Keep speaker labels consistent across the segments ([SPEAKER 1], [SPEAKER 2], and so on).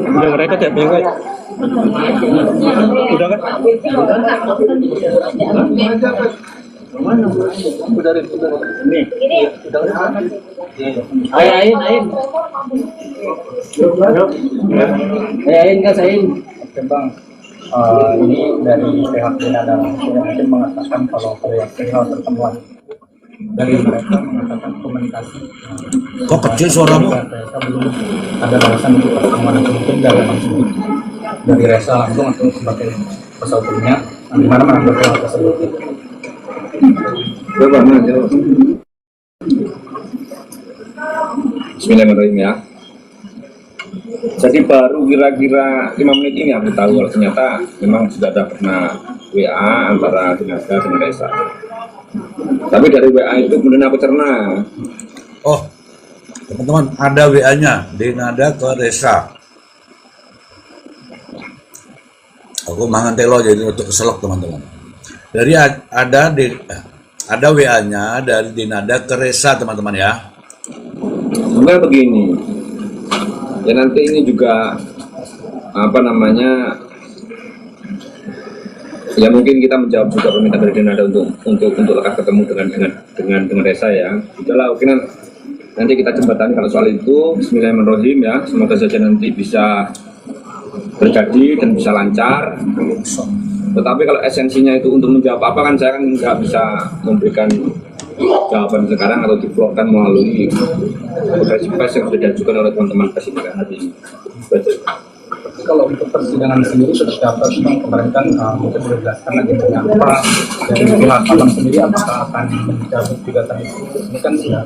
[SPEAKER 1] Udah mereka tiap minggu ya? Udah kan? Udah nih.
[SPEAKER 2] Ain. Ain kas Ain.
[SPEAKER 1] Bang, ini dari pihak Dinada mungkin mengatakan kalau perihal pertemuan dari mereka mengatakan komunikasi.
[SPEAKER 3] Kok kecil suaramu?
[SPEAKER 1] Mereka belum ada alasan untuk pertemuan itu, mungkin dari Resa langsung atau sebagai kuasa hukumnya, di mana menanggapi hal tersebut.
[SPEAKER 4] Bismillahirrahmanirrahim ya. Jadi baru kira-kira 5 menit ini aku tahu kalau ternyata memang sudah ada pernah WA antara Dinada dan Resa. Tapi dari WA itu kemudian aku cerna.
[SPEAKER 3] Oh, teman-teman, ada WA-nya Dinada ke Resa. Aku mangan telo jadi untuk keselok teman-teman. Dari ada WA-nya dari Dinada ke Resa teman-teman ya.
[SPEAKER 4] Sebenarnya begini. Ya nanti ini juga ya mungkin kita menjawab juga permintaan dari Dinada untuk lekas ketemu dengan Resa ya. Itulah oke, nanti kita jembatani kalau soal itu. Bismillahirrahmanirrahim ya. Semoga saja nanti bisa terjadi dan bisa lancar. Tetapi kalau esensinya itu untuk menjawab apa kan saya kan nggak bisa memberikan jawaban sekarang atau divlogkan melalui konferensi pers yang sudah diajukan oleh teman-teman persidangan hari ini. Betul.
[SPEAKER 1] Kalau untuk persidangan sendiri sudah apa? Kemarin kan mungkin sudah dijelaskan lagi apa dari pihak abang sendiri apakah akan mencabut gugatan itu? Ini kan sudah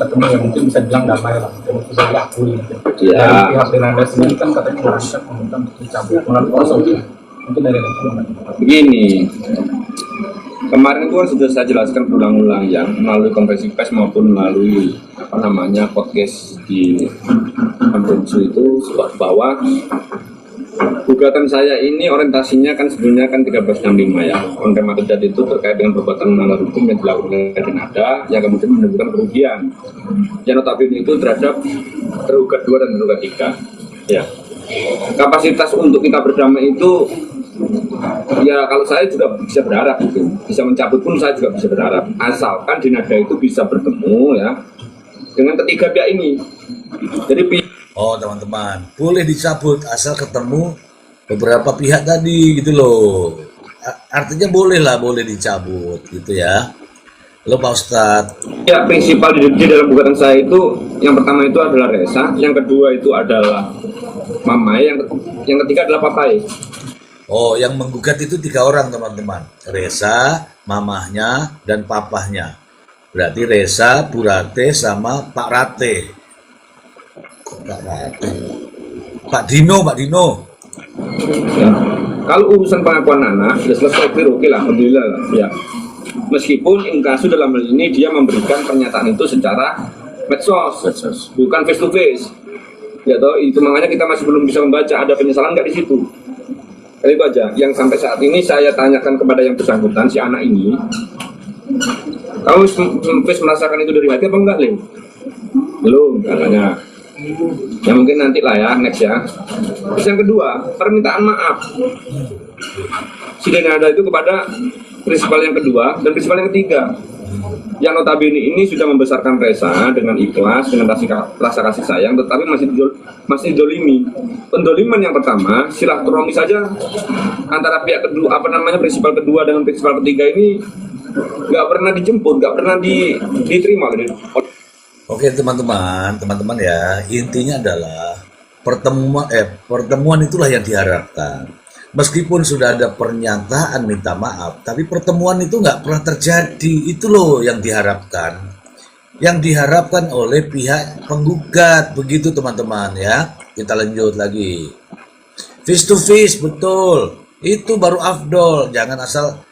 [SPEAKER 1] ketemu ya, mungkin bisa bilang damai lah, mungkin bisa diakui.
[SPEAKER 4] Ya.
[SPEAKER 1] Dari pihak Dinada sendiri kan katanya mengangkat meminta untuk dicabut melalui kuasa hukum. Mungkin dari
[SPEAKER 4] begini. Kemarin itu kan sudah saya jelaskan berulang-ulang ya, melalui konferensi pers maupun melalui podcast di Ambensu itu bahwa gugatan saya ini orientasinya kan sebenarnya kan 1365 ya. Konten material itu terkait dengan perbuatan melanggar hukum yang dilakukan oleh Dinada yang kemudian menimbulkan kerugian. Yang notabene itu terhadap tergugat 2 dan tergugat 3. Ya. Kapasitas untuk kita berdamai itu ya kalau saya juga bisa berharap gitu. Bisa mencabut pun saya juga bisa berharap. Asalkan Dinada itu bisa bertemu ya dengan ketiga pihak ini. Jadi
[SPEAKER 3] Oh teman-teman, boleh dicabut asal ketemu beberapa pihak tadi gitu loh. Artinya boleh dicabut gitu ya. Lo Pak Ustadz.
[SPEAKER 4] Ya, prinsipal di dalam gugatan saya itu yang pertama itu adalah Resa, yang kedua itu adalah Mamai, yang ketiga adalah Papai.
[SPEAKER 3] Oh, yang menggugat itu 3 orang teman-teman. Resa, mamahnya, dan papahnya. Berarti Resa, Bu Rate, sama Pak Rate. Pak Rate. Pak Dino.
[SPEAKER 4] Ya. Kalau urusan pengakuan anak sudah selesai, oke lah, alhamdulillah lah. Ya. Meskipun Inkasu dalam hal ini dia memberikan pernyataan itu secara medsos, bukan face to face. Ya toh, itu makanya kita masih belum bisa membaca ada penyesalan nggak di situ. Itu aja. Yang sampai saat ini saya tanyakan kepada yang bersangkutan si anak ini, kamu merasakan itu dari hati apa enggak, Lin? Belum, katanya. Ya mungkin nanti lah ya, next ya. Terus yang kedua, permintaan maaf si Dinada itu kepada prinsipal yang kedua dan prinsipal yang ketiga, yang notabene ini sudah membesarkan Resa dengan ikhlas, dengan rasa kasih sayang, tetapi masih didolimi. Pendoliman yang pertama, silaturahmi saja antara pihak kedua, prinsipal kedua dengan prinsipal ketiga ini nggak pernah dijemput, nggak pernah diterima.
[SPEAKER 3] Oke teman-teman ya, intinya adalah pertemuan itulah yang diharapkan. Meskipun sudah ada pernyataan minta maaf, tapi pertemuan itu nggak pernah terjadi. Itu loh yang diharapkan. Yang diharapkan oleh pihak penggugat. Begitu teman-teman ya. Kita lanjut lagi. Face to face, betul. Itu baru afdol. Jangan asal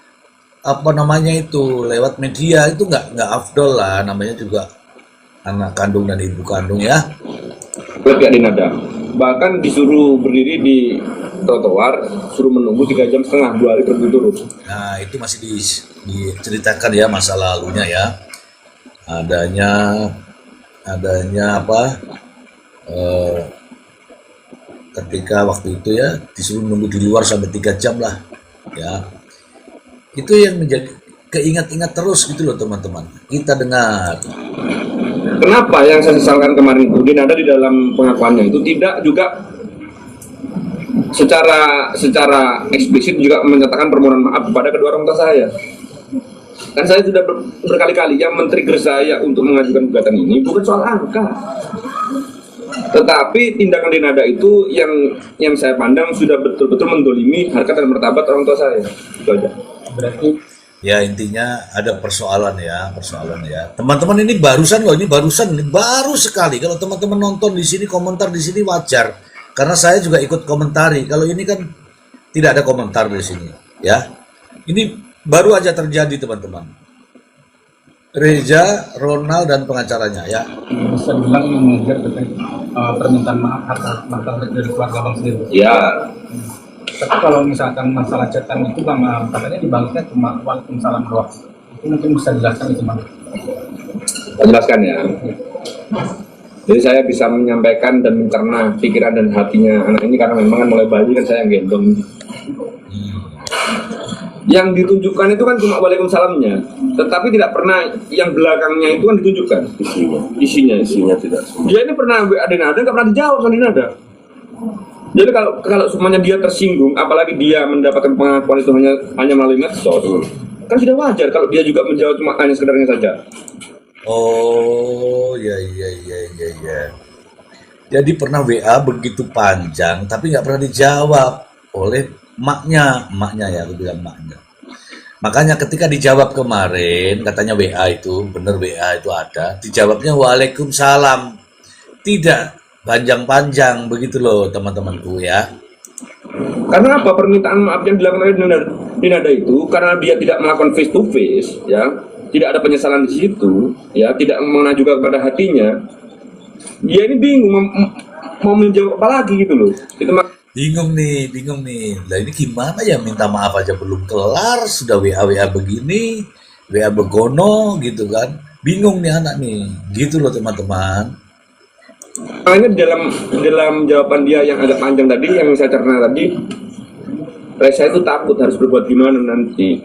[SPEAKER 3] lewat media. Itu nggak afdol lah. Namanya juga anak kandung dan ibu kandung ya.
[SPEAKER 4] Pihak Dinada bahkan disuruh berdiri di trotoar, suruh menunggu 3,5 jam, 2 hari berturut-turut.
[SPEAKER 3] Nah itu masih diceritakan ya masa lalunya ya. adanya apa, eh, ketika waktu itu ya disuruh nunggu di luar sampai 3 jam lah ya. Itu yang menjadi keingat-ingat terus gitu loh teman-teman. Kita dengar.
[SPEAKER 4] Kenapa yang saya sesalkan kemarin itu Dinada di dalam pengakuannya itu tidak juga secara eksplisit juga menyatakan permohonan maaf kepada kedua orang tua saya. Kan saya sudah berkali-kali yang men-trigger saya untuk mengajukan gugatan ini bukan soal angka, tetapi tindakan Dinada itu yang saya pandang sudah betul-betul mendolimi harkat dan martabat orang tua saya. Itu aja.
[SPEAKER 1] Berarti
[SPEAKER 3] Ya intinya ada persoalan ya. Teman-teman ini barusan loh, ini baru sekali. Kalau teman-teman nonton di sini, komentar di sini wajar. Karena saya juga ikut komentari. Kalau ini kan tidak ada komentar di sini, ya. Ini baru aja terjadi teman-teman. Reza, Ronald dan pengacaranya ya.
[SPEAKER 1] bisa dibilang ini mengejar terkait permintaan maaf atas mantan dari keluarga Bang sendiri.
[SPEAKER 4] Ya,
[SPEAKER 1] Tapi kalau misalkan masalah chatan itu Bang, katanya dibalasnya cuma waalaikumsalam doang. Itu mungkin bisa dijelaskan itu Bang.
[SPEAKER 4] saya jelaskan ya. Jadi saya bisa menyampaikan dan mencerna pikiran dan hatinya anak ini karena memang kan mulai bayi kan saya yang gendong. Yang ditunjukkan itu kan cuma waalaikumsalamnya, tetapi tidak pernah yang belakangnya itu kan ditunjukkan isinya tidak. Dia ini pernah WA Dinada nggak pernah dijawab sama Dinada. Jadi kalau semuanya dia tersinggung, apalagi dia mendapatkan pengakuan itu hanya melalui medsos, kan sudah wajar kalau dia juga menjawab cuma hanya sekedarnya saja.
[SPEAKER 3] Oh ya. Jadi pernah WA begitu panjang tapi nggak pernah dijawab oleh maknya ya, aku bilang maknya. Makanya ketika dijawab kemarin katanya WA itu bener, WA itu ada, dijawabnya waalaikumsalam, tidak panjang-panjang begitu loh teman-temanku ya.
[SPEAKER 4] Karena apa permintaan maaf yang dilakukan oleh Dinada itu karena dia tidak melakukan face to face, ya, tidak ada penyesalan di situ, ya, tidak mengena juga kepada hatinya. Dia ini bingung mau menjawab apa lagi gitu loh. Itu
[SPEAKER 3] Bingung nih. Lah ini gimana ya, minta maaf aja belum kelar sudah WA begini, WA begono gitu kan. Bingung nih anak nih. Gitu loh teman-teman.
[SPEAKER 4] makanya dalam jawaban dia yang agak panjang tadi yang saya cerna tadi, Reza itu takut harus berbuat gimana nanti.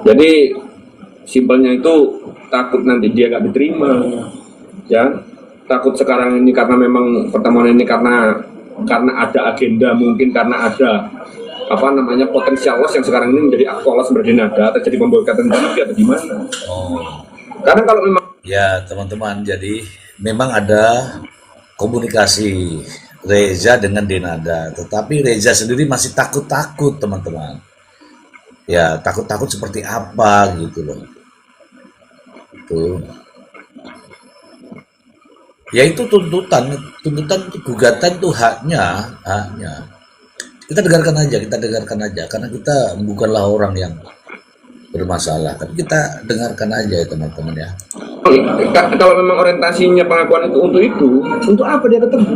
[SPEAKER 4] Jadi simpelnya itu takut nanti dia gak diterima, ya. Takut sekarang ini karena memang pertemuan ini karena ada agenda, mungkin karena ada potensial loss yang sekarang ini menjadi aktual seperti Dinada, terjadi pemboikatan TV atau gimana.
[SPEAKER 3] Oh.
[SPEAKER 4] Karena kalau memang
[SPEAKER 3] Ya teman-teman, jadi memang ada komunikasi Reza dengan Dinada, tetapi Reza sendiri masih takut-takut teman-teman. Ya takut-takut seperti apa gitu loh. Tuh. Ya itu tuntutan gugatan itu haknya. Kita dengarkan aja karena kita bukanlah orang yang bermasalah, tapi kita dengarkan aja ya teman-teman ya.
[SPEAKER 4] kalau memang orientasinya pengakuan itu, untuk apa dia ketemu?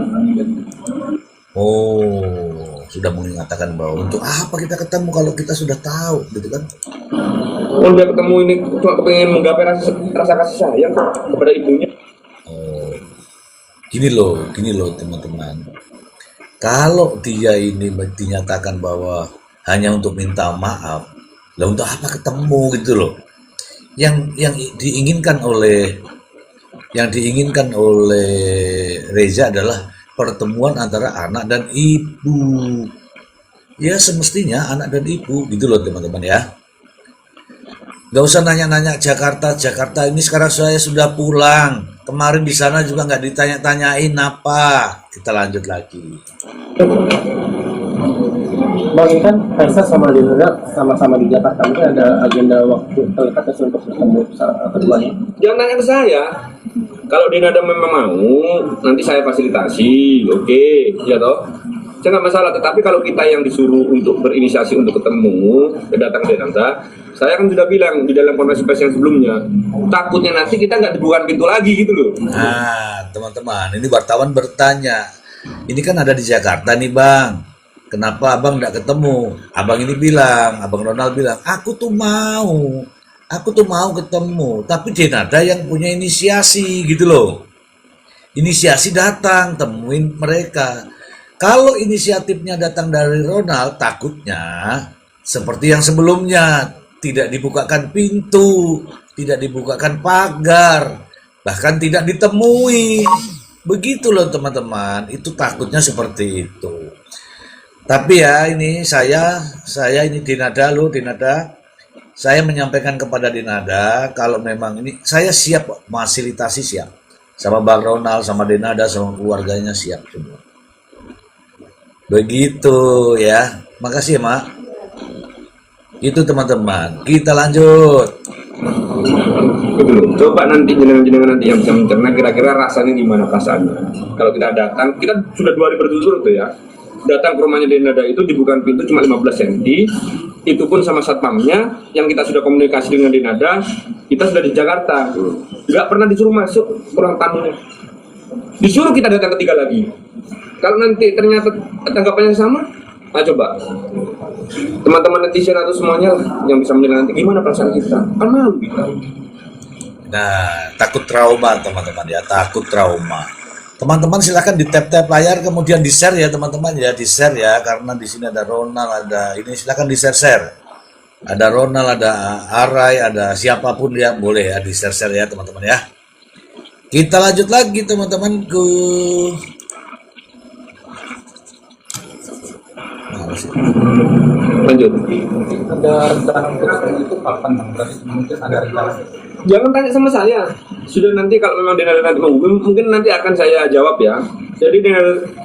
[SPEAKER 3] Oh, sudah mengatakan bahwa untuk apa kita ketemu kalau kita sudah tahu gitu kan.
[SPEAKER 4] Kalau dia ketemu ini cuma pengen menggapai rasa kasih sayang kepada ibunya.
[SPEAKER 3] Oh, gini loh teman-teman. Kalau dia ini dinyatakan bahwa hanya untuk minta maaf, lah untuk apa ketemu gitu loh. Yang diinginkan oleh Reza adalah pertemuan antara anak dan ibu. Ya semestinya anak dan ibu gitu loh teman-teman ya. Gak usah nanya-nanya Jakarta ini sekarang saya sudah pulang. Kemarin di sana juga nggak ditanya-tanyain apa. Kita lanjut lagi.
[SPEAKER 2] Bang, ini kan Reza sama Dinada sama-sama di Jakarta, mungkin ada agenda waktu terdekat untuk bertemu keduanya.
[SPEAKER 4] Jangan tanya ke saya. Kalau Dinada memang mau, nanti saya fasilitasi, oke, ya toh. Saya nggak masalah. Tetapi kalau kita yang disuruh untuk berinisiasi untuk ketemu, kedatangan Dinada, saya kan sudah bilang di dalam konferensi pers yang sebelumnya, takutnya nanti kita nggak dibuka pintu lagi gitu loh.
[SPEAKER 3] Nah, teman-teman, ini wartawan bertanya. Ini kan ada di Jakarta nih, Bang. Kenapa abang nggak ketemu? Abang Ronald bilang, aku tuh mau aku tuh mau ketemu, tapi Denada yang punya inisiasi gitu loh. Inisiasi datang, temuin mereka. Kalau inisiatifnya datang dari Ronald, takutnya seperti yang sebelumnya, tidak dibukakan pintu, tidak dibukakan pagar, bahkan tidak ditemui. Begitu loh teman-teman, itu takutnya seperti itu. Tapi ya ini saya ini Denada loh, Denada. Saya menyampaikan kepada Denada kalau memang ini saya siap kok, fasilitasi siap. Sama Bang Ronald, sama Denada, sama keluarganya siap semua. Begitu ya. Makasih ya, Mak. Itu teman-teman. Kita lanjut.
[SPEAKER 4] Coba nanti jenengan-jenengan nanti yang bisa mencerna kira-kira rasanya gimana perasaannya. Kalau kita datang, kita sudah 2 hari berturut-turut tuh ya. Datang ke rumahnya Denada itu dibukakan pintu cuma 15 cm. Itu pun sama satpamnya yang kita sudah komunikasi dengan Denada. Kita sudah di Jakarta, nggak pernah disuruh masuk ruang tamunya. Disuruh kita datang ketiga lagi. Kalau nanti ternyata tanggapannya sama, nah coba teman-teman netizen atau semuanya lah yang bisa menilai nanti gimana perasaan kita. Kan malu kita.
[SPEAKER 3] Nah, takut trauma teman-teman ya, takut trauma. Teman-teman silahkan di tap-tap layar kemudian di-share ya teman-teman ya, di-share ya karena di sini ada Ronald, ada ini silahkan di-share-share. Ada Ronald, ada Arai, ada siapapun ya boleh ya di-share-share ya teman-teman ya. Kita lanjut lagi teman-temanku.
[SPEAKER 4] Lanjut.
[SPEAKER 1] Ada rencana untuk ketemu itu kapan Bang? Berarti mungkin ada rencana.
[SPEAKER 4] Jangan tanya sama saya. Sudah nanti kalau memang Denada nanti mungkin nanti akan saya jawab ya. Jadi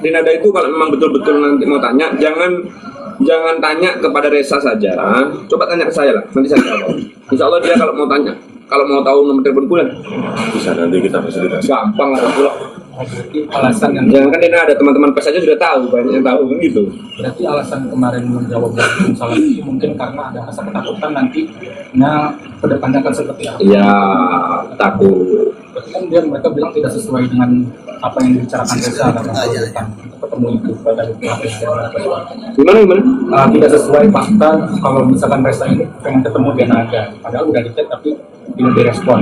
[SPEAKER 4] Denada itu kalau memang betul-betul nanti mau tanya, jangan tanya kepada Resa saja. Coba tanya ke saya lah. Nanti saya jawab. Insya Allah dia kalau mau tanya, kalau mau tahu nomor telepon bulan,
[SPEAKER 5] Bisa nanti kita fasilitasi.
[SPEAKER 4] gampang lah pulang.
[SPEAKER 1] Berarti alasan yang
[SPEAKER 4] Jangan kan Denada teman-teman pers saja sudah tahu, banyak yang tahu kan gitu.
[SPEAKER 1] berarti alasan kemarin menjawab masalah ini mungkin karena ada rasa ketakutan nantinya ke depannya akan seperti apa.
[SPEAKER 4] Ya takut.
[SPEAKER 1] Berarti kan mereka bilang tidak sesuai dengan apa yang dibicarakan Reza dalam kehidupan ketemu itu pada pihak Reza.
[SPEAKER 4] Gimana?
[SPEAKER 1] Tidak sesuai fakta kalau misalkan Reza ini pengen ketemu Denada, padahal udah di-chat tapi tidak direspon.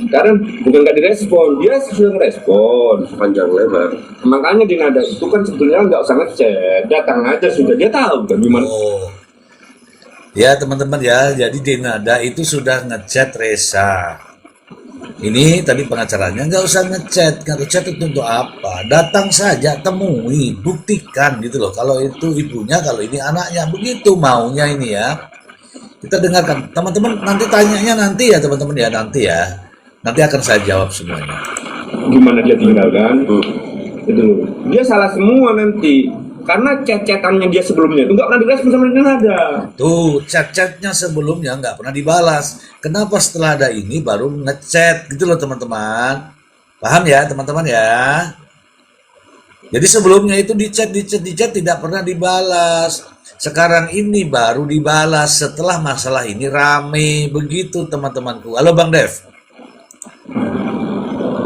[SPEAKER 4] Sekarang bukan nggak direspon, dia sudah ngerespon.
[SPEAKER 5] Panjang lebar.
[SPEAKER 4] Makanya Denada itu kan sebetulnya nggak usah ngechat, datang aja sudah dia tahu kan gimana.
[SPEAKER 3] Oh. Ya teman-teman ya, jadi Denada itu sudah ngechat Reza. Ini tadi pengacaranya nggak usah ngechat itu untuk apa? Datang saja, temui, buktikan gitu loh. Kalau itu ibunya, kalau ini anaknya, begitu maunya ini ya. Kita dengarkan, teman-teman nanti tanyanya nanti ya teman-teman ya nanti ya. Nanti akan saya jawab semuanya.
[SPEAKER 4] Gimana dia tinggalkan? Itu dia salah semua nanti. Karena chat-chatannya dia sebelumnya itu nggak pernah direspon sama Denada.
[SPEAKER 3] Tuh, chat-chatnya sebelumnya nggak pernah dibalas. Kenapa setelah ada ini baru ngechat gitu loh teman-teman. Paham ya teman-teman ya? Jadi sebelumnya itu di chat tidak pernah dibalas. Sekarang ini baru dibalas setelah masalah ini rame begitu teman-temanku. Halo Bang Dev.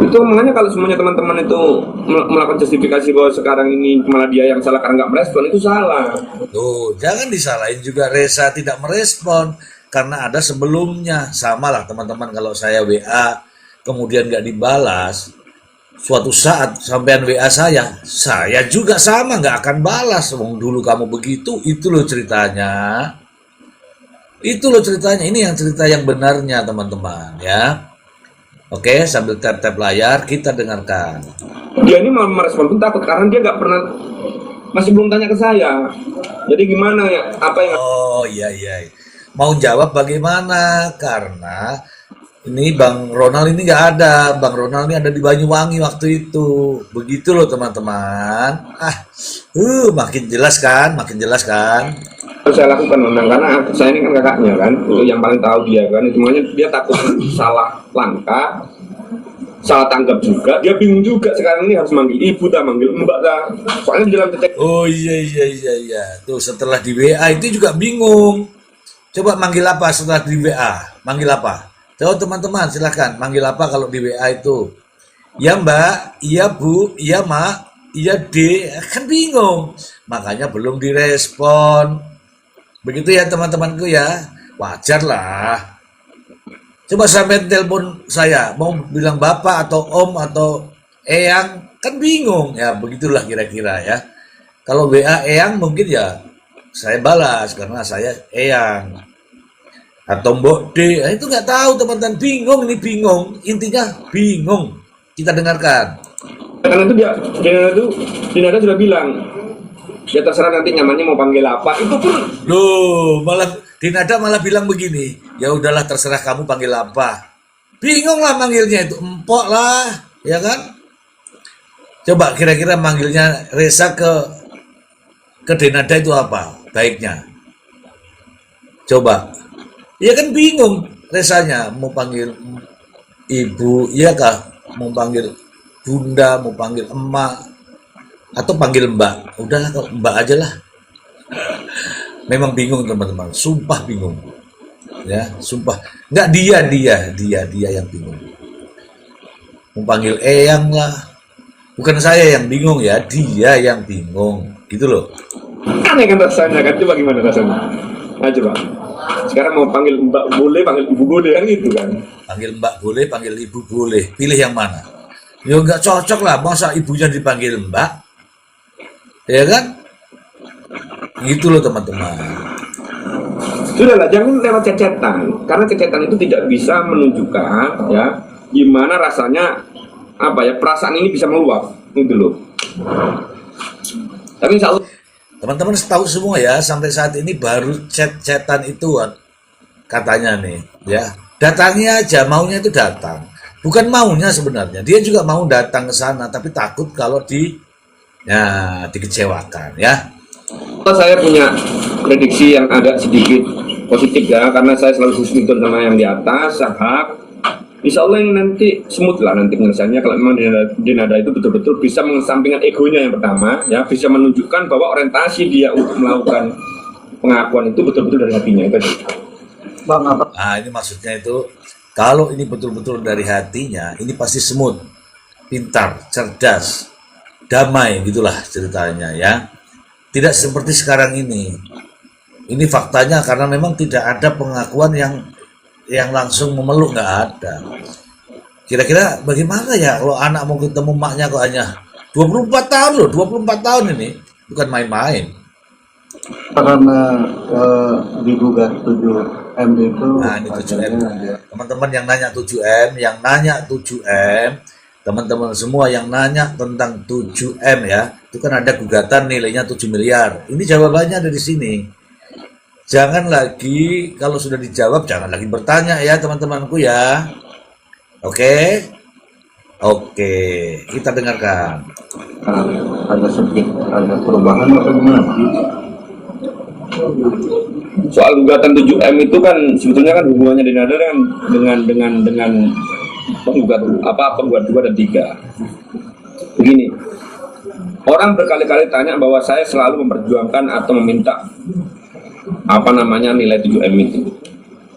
[SPEAKER 4] Itu makanya kalau semuanya teman-teman itu melakukan justifikasi bahwa sekarang ini malah dia yang salah karena nggak merespon, itu salah.
[SPEAKER 3] Tuh, jangan disalahin juga Reza tidak merespon karena ada sebelumnya. Sama lah teman-teman kalau saya WA kemudian nggak dibalas. Suatu saat sampean WA saya juga sama nggak akan balas. Wong dulu kamu begitu, itu loh ceritanya. Itu loh ceritanya. Ini yang cerita yang benarnya teman-teman ya. Oke, sambil tap-tap layar kita dengarkan.
[SPEAKER 4] Dia ini mau merespon pun takut karena dia nggak pernah, masih belum tanya ke saya. Jadi gimana ya? Apa yang
[SPEAKER 3] Oh iya. Mau jawab bagaimana? Karena ini Bang Ronald ini nggak ada. Bang Ronald ini ada di Banyuwangi waktu itu. Begitu loh teman-teman. Makin jelas kan?
[SPEAKER 4] harus saya lakukan Nonang? Karena saya ini kan kakaknya kan, itu yang paling tahu dia kan. Itu makanya dia takut salah langkah, salah tanggap juga. Dia bingung juga sekarang ini harus manggil ibu tak manggil mbak tak. Soalnya di dalam chat.
[SPEAKER 3] Oh iya. Tuh setelah di WA itu juga bingung. Coba manggil apa setelah di WA? Manggil apa? Coba teman-teman silahkan manggil apa kalau di WA itu? Ya mbak, iya bu, iya mak, iya D, kan bingung. Makanya belum direspon. Begitu ya teman-temanku ya. Wajar lah. Coba sampai telepon saya, mau bilang bapak atau om atau eyang, kan bingung ya, begitulah kira-kira ya. Kalau WA eyang mungkin ya saya balas karena saya eyang atau mbok D, itu nggak tahu teman-teman, bingung ini bingung, intinya bingung. Kita dengarkan.
[SPEAKER 4] Karena itu Dinada sudah bilang, ya terserah nanti nyamannya mau panggil apa, itu pun
[SPEAKER 3] Loh, malah Dinada malah bilang begini, ya udahlah terserah kamu panggil apa. Bingung lah manggilnya itu, empok lah, ya kan? Coba kira-kira manggilnya Reza ke Dinada itu apa baiknya? Coba. Ya kan bingung Rezanya mau panggil ibu, iya kah? Mau panggil bunda, mau panggil emak, atau panggil mbak. Udahlah kalau mbak aja lah. Memang bingung teman-teman, sumpah bingung. Ya, sumpah. Enggak dia yang bingung. Mau panggil eyang lah. Bukan saya yang bingung ya, dia yang bingung. Gitu loh.
[SPEAKER 4] aneh kan rasanya kan. Coba gimana rasanya? Nah coba. Sekarang mau panggil mbak boleh, panggil ibu boleh kan gitu kan.
[SPEAKER 3] Panggil mbak boleh, panggil ibu boleh. Pilih yang mana? Ya enggak cocok lah, masa ibunya dipanggil mbak. Ya kan? Gitu loh teman-teman.
[SPEAKER 4] Sudahlah, jangan lewat cecetan, karena cecetan itu tidak bisa menunjukkan ya gimana rasanya, apa ya, perasaan ini bisa meluap gitu loh. Tapi insya Allah
[SPEAKER 3] Teman-teman tahu semua ya, sampai saat ini baru chat-chatan itu katanya nih ya. Datangnya aja, maunya itu datang. Bukan maunya sebenarnya, dia juga mau datang ke sana, tapi takut kalau dikecewakan ya.
[SPEAKER 4] saya punya prediksi yang agak sedikit positif ya, karena saya selalu husnuzon sama yang di atas, sahab. Insya Allah yang nanti smooth lah nanti penyelesaiannya, kalau memang Dinada itu betul-betul bisa mengesampingkan egonya yang pertama ya, bisa menunjukkan bahwa orientasi dia untuk melakukan pengakuan itu betul-betul dari hatinya itu.
[SPEAKER 1] Bang, apa?
[SPEAKER 3] Nah ini maksudnya itu, kalau ini betul-betul dari hatinya, ini pasti smooth, pintar, cerdas, damai, gitulah ceritanya ya. Tidak seperti sekarang ini. Ini faktanya karena memang tidak ada pengakuan yang langsung memeluk, nggak ada. Kira-kira bagaimana ya kalau anak mau ketemu maknya kok hanya 24 tahun loh, 24 tahun ini, bukan main-main.
[SPEAKER 1] Karena digugat 7M itu.
[SPEAKER 3] Nah ini 7M. Teman-teman yang nanya 7M, teman-teman semua yang nanya tentang 7M ya, itu kan ada gugatan nilainya 7 miliar. Ini jawabannya ada di sini. Jangan lagi, kalau sudah dijawab, jangan lagi bertanya ya teman-temanku ya. Oke? Oke, kita dengarkan.
[SPEAKER 1] Ada sedikit, ada perubahan atau gimana?
[SPEAKER 4] Soal gugatan 7M itu kan sebetulnya kan hubungannya Dinada dengan penggugat 2 dan 3. Begini, orang berkali-kali tanya bahwa saya selalu memperjuangkan atau meminta nilai 7M itu.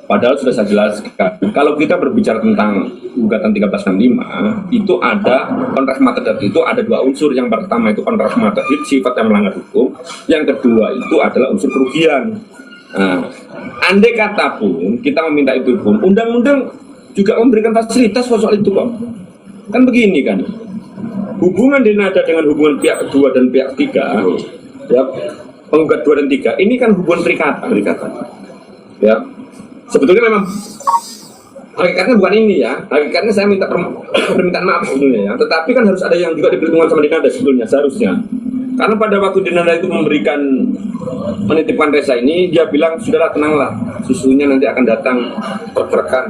[SPEAKER 4] Padahal sudah saya jelaskan, kalau kita berbicara tentang gugatan 1365, itu ada kontras materi, itu ada 2 unsur. Yang pertama itu kontras materi, sifat yang melanggar hukum. Yang kedua itu adalah unsur kerugian. Nah, andai kata pun kita meminta itu pun, undang-undang juga memberikan fasilitas soal itu kok. Kan begini kan, hubungan Dinada dengan hubungan pihak kedua dan pihak 3, ya, penggugat 2 dan 3, ini kan hubungan perikatan. Ya, sebetulnya memang hakikatnya bukan ini ya, hakikatnya saya minta permintaan maaf sebetulnya ya, tetapi kan harus ada yang juga diperhitungkan sama Dinada sebetulnya, seharusnya. Karena pada waktu Dinada itu menitipkan Reza ini, dia bilang sudahlah, tenanglah, susunya nanti akan datang rekan.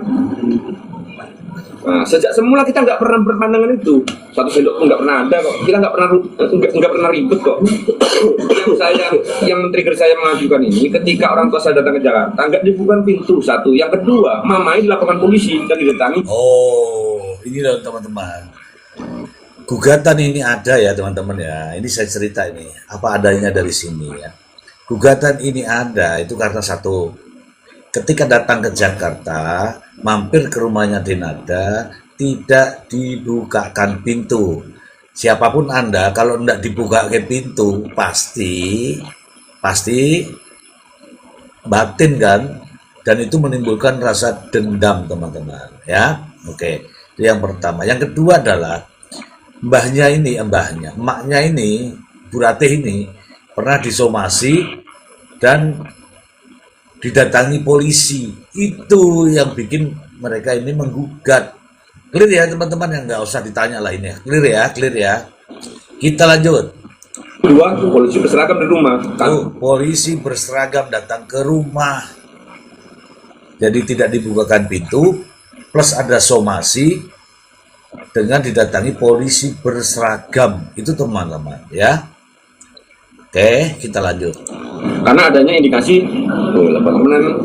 [SPEAKER 4] Nah, sejak semula kita nggak pernah berpandangan itu, satu sendok pun nggak pernah ada kok, kita nggak pernah ribut kok. Yang men-trigger saya mengajukan ini, ketika orang tua saya datang ke Jakarta, nggak dibuka pintu, satu. Yang kedua, mamai dilaporkan polisi dan didatangi.
[SPEAKER 3] Oh, ini loh teman-teman. Gugatan ini ada ya teman-teman ya. Ini saya cerita ini, apa adanya dari sini ya. Gugatan ini ada itu karena satu, ketika datang ke Jakarta, mampir ke rumahnya Dinada, tidak dibukakan pintu. Siapapun Anda, kalau tidak dibuka ke pintu, pasti batin kan. dan itu menimbulkan rasa dendam teman-teman ya. Oke, itu yang pertama. Yang kedua adalah emaknya ini, Bu Ratih ini pernah disomasi dan didatangi polisi. Itu yang bikin mereka ini menggugat. Clear ya teman-teman, yang nggak usah ditanya lah ini ya. Clear ya. Kita lanjut.
[SPEAKER 4] Kedua, polisi berseragam di rumah.
[SPEAKER 3] Polisi berseragam datang ke rumah. Jadi tidak dibukakan pintu, plus ada somasi dengan didatangi polisi berseragam. Itu teman-teman ya. Oke, kita lanjut.
[SPEAKER 4] Karena adanya indikasi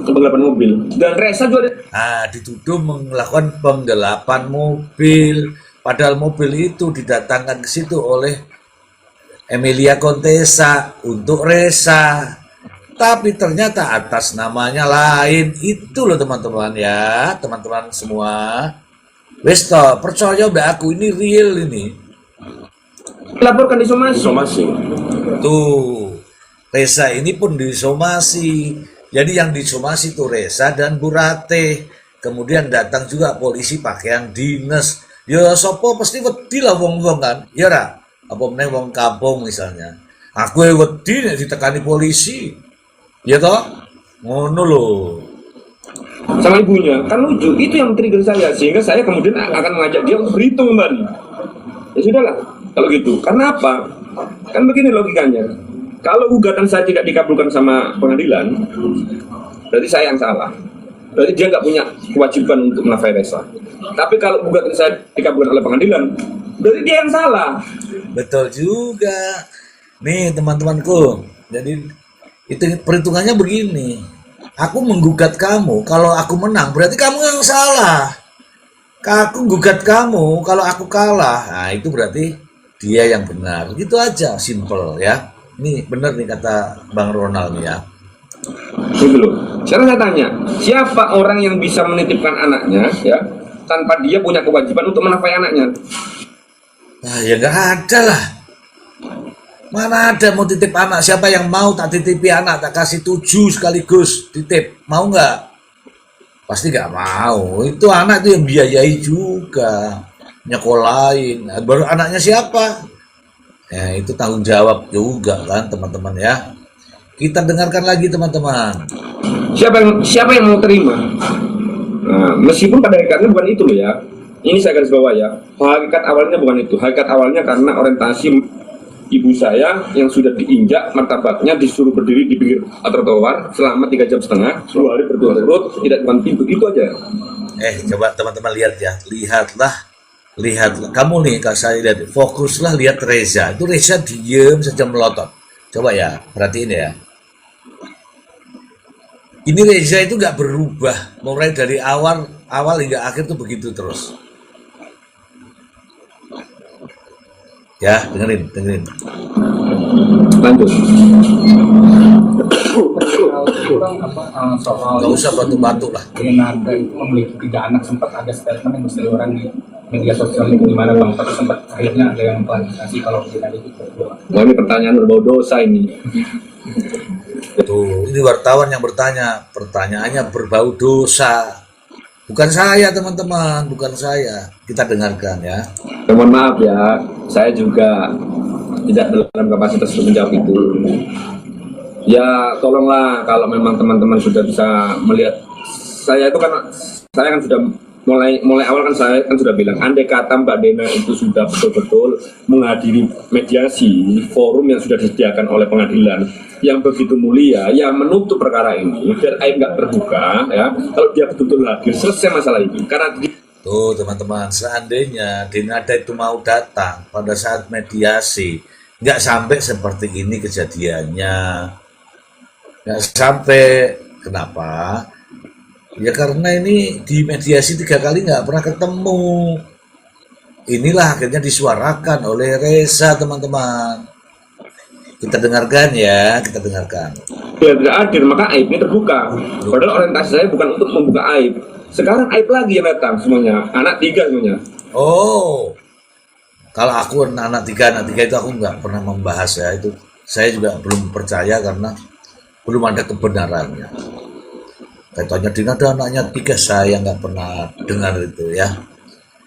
[SPEAKER 4] penggelapan mobil. Dan Reza juga
[SPEAKER 3] Dituduh melakukan penggelapan mobil. Padahal mobil itu didatangkan ke situ oleh Emilia Contessa untuk Reza. Tapi ternyata atas namanya lain. Itu loh teman-teman ya. Teman-teman semua. Wes toh, percaya udah aku ini real ini.
[SPEAKER 4] dilaporkan disomasi.
[SPEAKER 5] Somasi.
[SPEAKER 3] Tuh, Reza ini pun disomasi. Jadi yang disomasi itu Reza dan Bu Ratih. Kemudian datang juga polisi pakaian dinas. Ya sopo pasti wedi lah wong-wong kan. Ya ra? Apa meneh wong kampung misalnya. Aku wedi nek ditekani polisi. Ya toh? Ngono loh.
[SPEAKER 4] Sama ibunya, kan lucu. Itu yang trigger saya, sehingga saya kemudian akan mengajak dia untuk berhitung kembali. Ya sudahlah, kalau gitu. Karena apa? Kan begini logikanya. Kalau gugatan saya tidak dikabulkan sama pengadilan, berarti saya yang salah. Berarti dia nggak punya kewajiban untuk menafkahi Reza. Tapi kalau gugatan saya dikabulkan oleh pengadilan, berarti dia yang salah.
[SPEAKER 3] Betul juga. Nih teman-temanku. Jadi itu perhitungannya begini. Aku menggugat kamu, kalau aku menang berarti kamu yang salah. Aku gugat kamu, kalau aku kalah, nah itu berarti dia yang benar. Gitu aja, simple ya. Ini benar nih kata Bang Ronald nih ya.
[SPEAKER 4] Gitu loh. Sekarang saya tanya, siapa orang yang bisa menitipkan anaknya ya tanpa dia punya kewajiban untuk menafkahi anaknya?
[SPEAKER 3] Nah ya nggak ada lah. Mana ada mau titip anak? Siapa yang mau tak titipi anak, tak kasih 7 sekaligus titip? Mau nggak? Pasti nggak mau. Itu anak itu yang biayai juga, nyekolahin. Baru anaknya siapa? Ya itu tanggung jawab juga kan teman-teman ya. Kita dengarkan lagi teman-teman.
[SPEAKER 4] Siapa yang mau terima? Nah, meskipun pada hakikatnya bukan itu loh ya. Ini saya garis bawah ya. Hakikat awalnya bukan itu. Hakikat awalnya karena orientasi ibu saya yang sudah diinjak martabatnya, disuruh berdiri di pinggir trotoar selama 3,5 jam, 10 hari berturut-turut, tidak depan pintu, itu aja.
[SPEAKER 3] Coba teman-teman lihat ya, lihatlah, kamu nih kak saya lihat, fokuslah lihat Reza, itu Reza diem saja melotot. Coba ya, perhatiin ya. Ini Reza itu nggak berubah, mulai dari awal hingga akhir tuh begitu terus. Ya, dengerin.
[SPEAKER 4] Lanjut.
[SPEAKER 1] Soal
[SPEAKER 3] Nggak usah batu-batu lah.
[SPEAKER 1] Renata itu memiliki 3 anak, sempat ada statement yang mesti orang di media sosial itu gimana bang? Tapi sempat akhirnya ada yang klarifikasi kalau kita itu berdua.
[SPEAKER 4] Nah, ini pertanyaan berbau dosa ini.
[SPEAKER 3] Tuh, ini wartawan yang bertanya, pertanyaannya berbau dosa. Bukan saya teman-teman, bukan saya. Kita dengarkan ya.
[SPEAKER 4] Mohon maaf ya, saya juga tidak dalam kapasitas untuk menjawab itu. Ya tolonglah kalau memang teman-teman sudah bisa melihat saya itu, karena saya kan sudah mulai awal kan saya kan sudah bilang, andai kata Mbak Dena itu sudah betul-betul menghadiri mediasi forum yang sudah disediakan oleh pengadilan yang begitu mulia, yang menutup perkara ini biar aib nggak terbuka ya, kalau dia betul-betul hadir selesai masalah ini. Karena
[SPEAKER 3] Tuh teman-teman, seandainya Denada itu mau datang pada saat mediasi, nggak sampai seperti ini kejadiannya. Nggak sampai, kenapa? Ya karena ini di mediasi 3 kali nggak pernah ketemu. Inilah akhirnya disuarakan oleh Reza teman-teman. Kita dengarkan ya, kita dengarkan.
[SPEAKER 4] dia tidak hadir maka aibnya terbuka. Padahal orientasi saya bukan untuk membuka aib. Sekarang aib lagi yang datang semuanya, anak 3 semuanya.
[SPEAKER 3] Oh, kalau aku anak tiga itu aku nggak pernah membahas ya, itu saya juga belum percaya karena belum ada kebenarannya. Katanya Dina ada anaknya 3, saya nggak pernah dengar itu ya.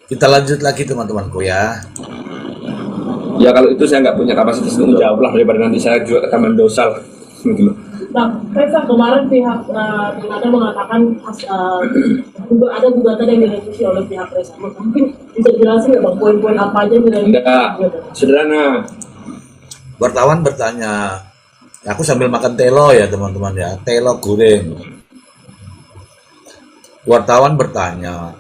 [SPEAKER 3] Kita lanjut lagi teman-temanku ya.
[SPEAKER 4] Ya kalau itu saya nggak punya kapasitas untuk menjawab lah, daripada nanti saya juga rekaman dosa lah. Gitu loh.
[SPEAKER 6] Nah, Reza, kemarin pihak Renada mengatakan ada gugatan yang direvisi oleh pihak Reza. Mungkin bisa dijelasin nggak Bang, poin-poin apa aja yang direvisi?
[SPEAKER 4] Enggak, sederhana.
[SPEAKER 3] Wartawan bertanya, aku sambil makan telo ya teman-teman ya, telo goreng. Wartawan bertanya,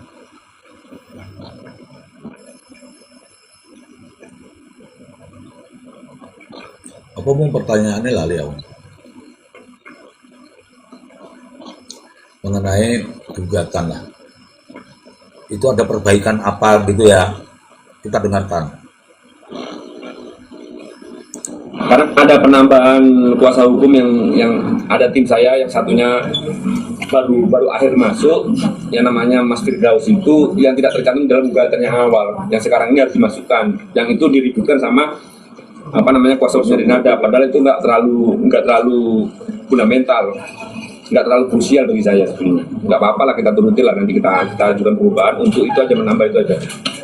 [SPEAKER 3] apa mau pertanyaannya lali aku? Mengenai gugatan lah. Itu ada perbaikan apa gitu ya? Kita dengarkan.
[SPEAKER 4] Karena ada penambahan kuasa hukum yang ada tim saya, yang satunya baru akhir masuk, yang namanya Mas Firdaus itu yang tidak tercantum dalam gugatan yang awal, yang sekarang ini harus dimasukkan, yang itu diributkan sama kuasa hukum dari Nada, padahal itu nggak terlalu fundamental, nggak terlalu krusial bagi saya sebenarnya. Nggak apa-apa lah, kita turuti lah, nanti kita ajukan perubahan untuk itu aja, menambah itu aja.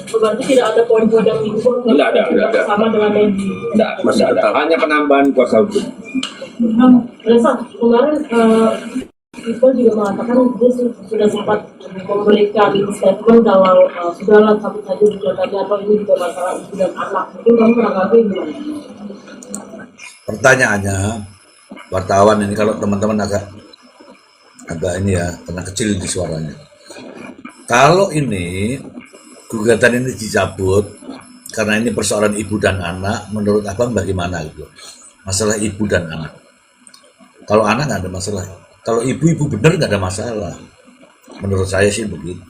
[SPEAKER 6] Berarti tidak ada poin-poin yang diubah?
[SPEAKER 4] Tidak ada.
[SPEAKER 6] Sama dengan yang di...
[SPEAKER 4] Masih ada. Hanya penambahan kuasa hukum.
[SPEAKER 6] Reza, kemarin Iqbal juga mengatakan dia sudah sempat memberikan statement kalau sudahlah satu saja gugatannya, atau ini juga masalah ibu dan anak. Mungkin kamu menanggapi gimana?
[SPEAKER 3] Pertanyaannya, wartawan ini kalau teman-teman agak ini ya, karena kecil di suaranya. Kalau ini gugatan ini dicabut karena ini persoalan ibu dan anak, menurut abang bagaimana gitu? Masalah ibu dan anak. Kalau anak nggak ada masalah. Kalau ibu benar nggak ada masalah. Menurut saya sih begitu.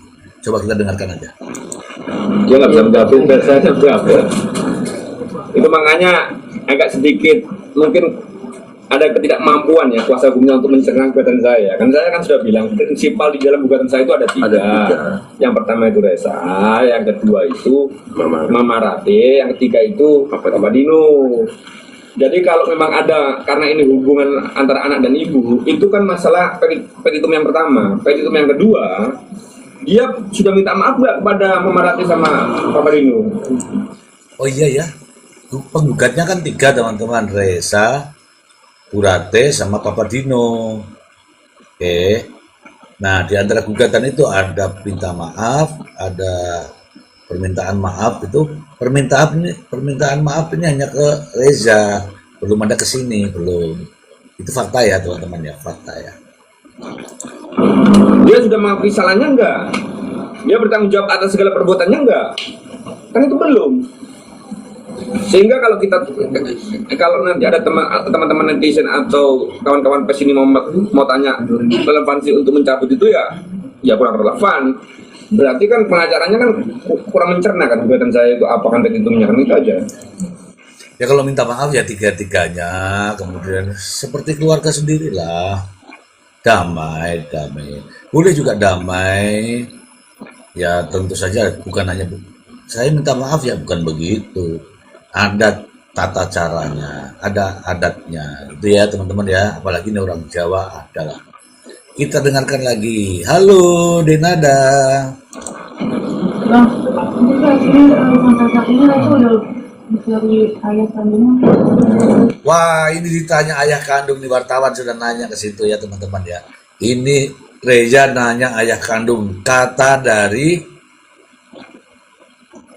[SPEAKER 3] Coba kita dengarkan aja.
[SPEAKER 4] Dia nggak bisa menjawab, saya jawab. Itu makanya agak sedikit mungkin ada ketidakmampuan ya kuasa hukumnya untuk mencerna gugatan saya. Kan saya kan sudah bilang prinsipal di dalam gugatan saya itu ada tiga. Yang pertama itu Reza, yang kedua itu Mama Rate, yang ketiga itu Papa Dino. Jadi kalau memang ada, karena ini hubungan antara anak dan ibu, itu kan masalah petitum yang pertama. Petitum yang kedua, dia sudah minta maaf nggak kepada Mama Rate sama Papa Dino?
[SPEAKER 3] Oh iya ya, penggugatnya kan 3 teman-teman, Reza, Burate sama Papa Dino. Oke. Nah, di antara gugatan itu ada minta maaf, ada permintaan maaf itu. Permintaan maaf ini hanya ke Reza, belum ada ke sini, belum. Itu fakta ya, teman-teman ya, fakta ya.
[SPEAKER 4] Dia sudah mengakui salahnya enggak? Dia bertanggung jawab atas segala perbuatannya enggak? Kan itu belum. Sehingga kalau nanti ada teman-teman netizen atau kawan-kawan pers ini mau tanya relevansi untuk mencabut itu ya kurang relevan. Berarti kan pengacaranya kan kurang mencerna kan gugatan saya itu apa kan petitumnya, kan itu aja.
[SPEAKER 3] Ya kalau minta maaf ya 3-3-nya, kemudian seperti keluarga sendirilah. Damai. Boleh juga damai. Ya tentu saja bukan hanya saya minta maaf ya, bukan begitu. Ada tata caranya, ada adatnya, itu ya teman-teman ya. Apalagi ini orang Jawa adalah. Kita dengarkan lagi. Halo Denada.
[SPEAKER 7] Nah, ini udah mencari ayah kandungnya.
[SPEAKER 3] Wah, ini ditanya ayah kandung nih, wartawan sudah nanya ke situ ya teman-teman ya. Ini Reza nanya ayah kandung, kata dari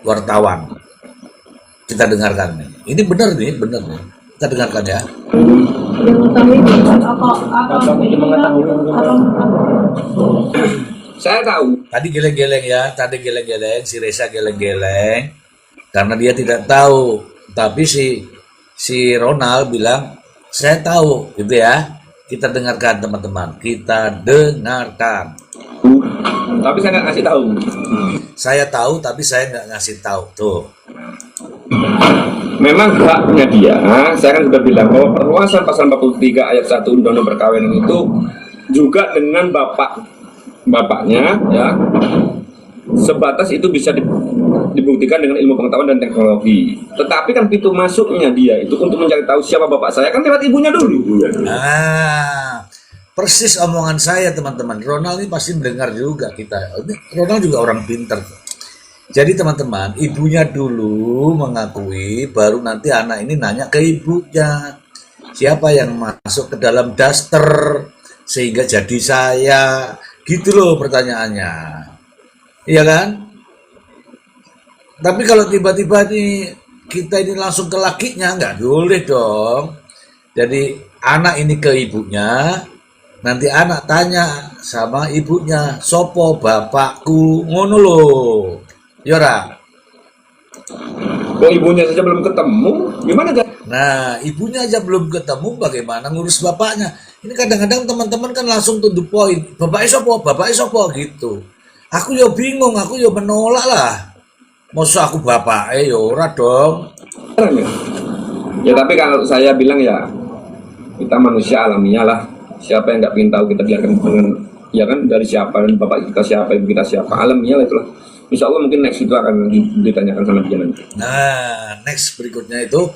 [SPEAKER 3] wartawan. Kita dengarkan nih. Ini benar nih. Kita dengarkan ya.
[SPEAKER 7] Yang utama itu apa
[SPEAKER 4] Saya tahu.
[SPEAKER 3] Tadi geleng-geleng ya, si Reza geleng-geleng karena dia tidak tahu. Tapi si Ronald bilang saya tahu, gitu ya. Kita dengarkan teman-teman, kita dengarkan.
[SPEAKER 4] Tapi saya nggak ngasih tahu.
[SPEAKER 3] Saya tahu, tapi saya nggak ngasih tahu tuh.
[SPEAKER 4] Memang haknya dia, saya kan sudah bilang bahwa perluasan pasal 43 ayat 1 Undang-Undang Perkawinan itu juga dengan bapaknya ya, sebatas itu bisa dibuktikan dengan ilmu pengetahuan dan teknologi. Tetapi kan pintu masuknya dia itu untuk mencari tahu siapa bapak saya kan lewat ibunya dulu.
[SPEAKER 3] Nah, persis omongan saya teman-teman. Ronald ini pasti mendengar juga kita. Ronald juga orang pintar. Jadi teman-teman, ibunya dulu mengakui, baru nanti anak ini nanya ke ibunya. Siapa yang masuk ke dalam daster sehingga jadi saya? Gitu loh pertanyaannya. Iya kan? Tapi kalau tiba-tiba nih kita ini langsung ke lakinya, nggak boleh dong. Jadi anak ini ke ibunya, nanti anak tanya sama ibunya, sopo bapakku, ngono loh. Yora.
[SPEAKER 4] Kok ibunya saja belum ketemu, gimana kan?
[SPEAKER 3] Nah, ibunya aja belum ketemu, bagaimana ngurus bapaknya? Ini kadang-kadang teman-teman kan langsung to the point. Bapaknya sopo gitu. Aku yo bingung, aku yo menolak lah. Masa aku bapaknya yo ora dong.
[SPEAKER 4] Ya tapi kalau saya bilang ya, kita manusia alamiah lah. Siapa yang nggak ingin tahu, kita biarkan dengan, ya kan, dari siapa, dan bapak kita siapa, ibu kita siapa, alamiah lah itulah. Insya Allah mungkin next itu akan ditanyakan sama dia nanti.
[SPEAKER 3] Nah, next berikutnya itu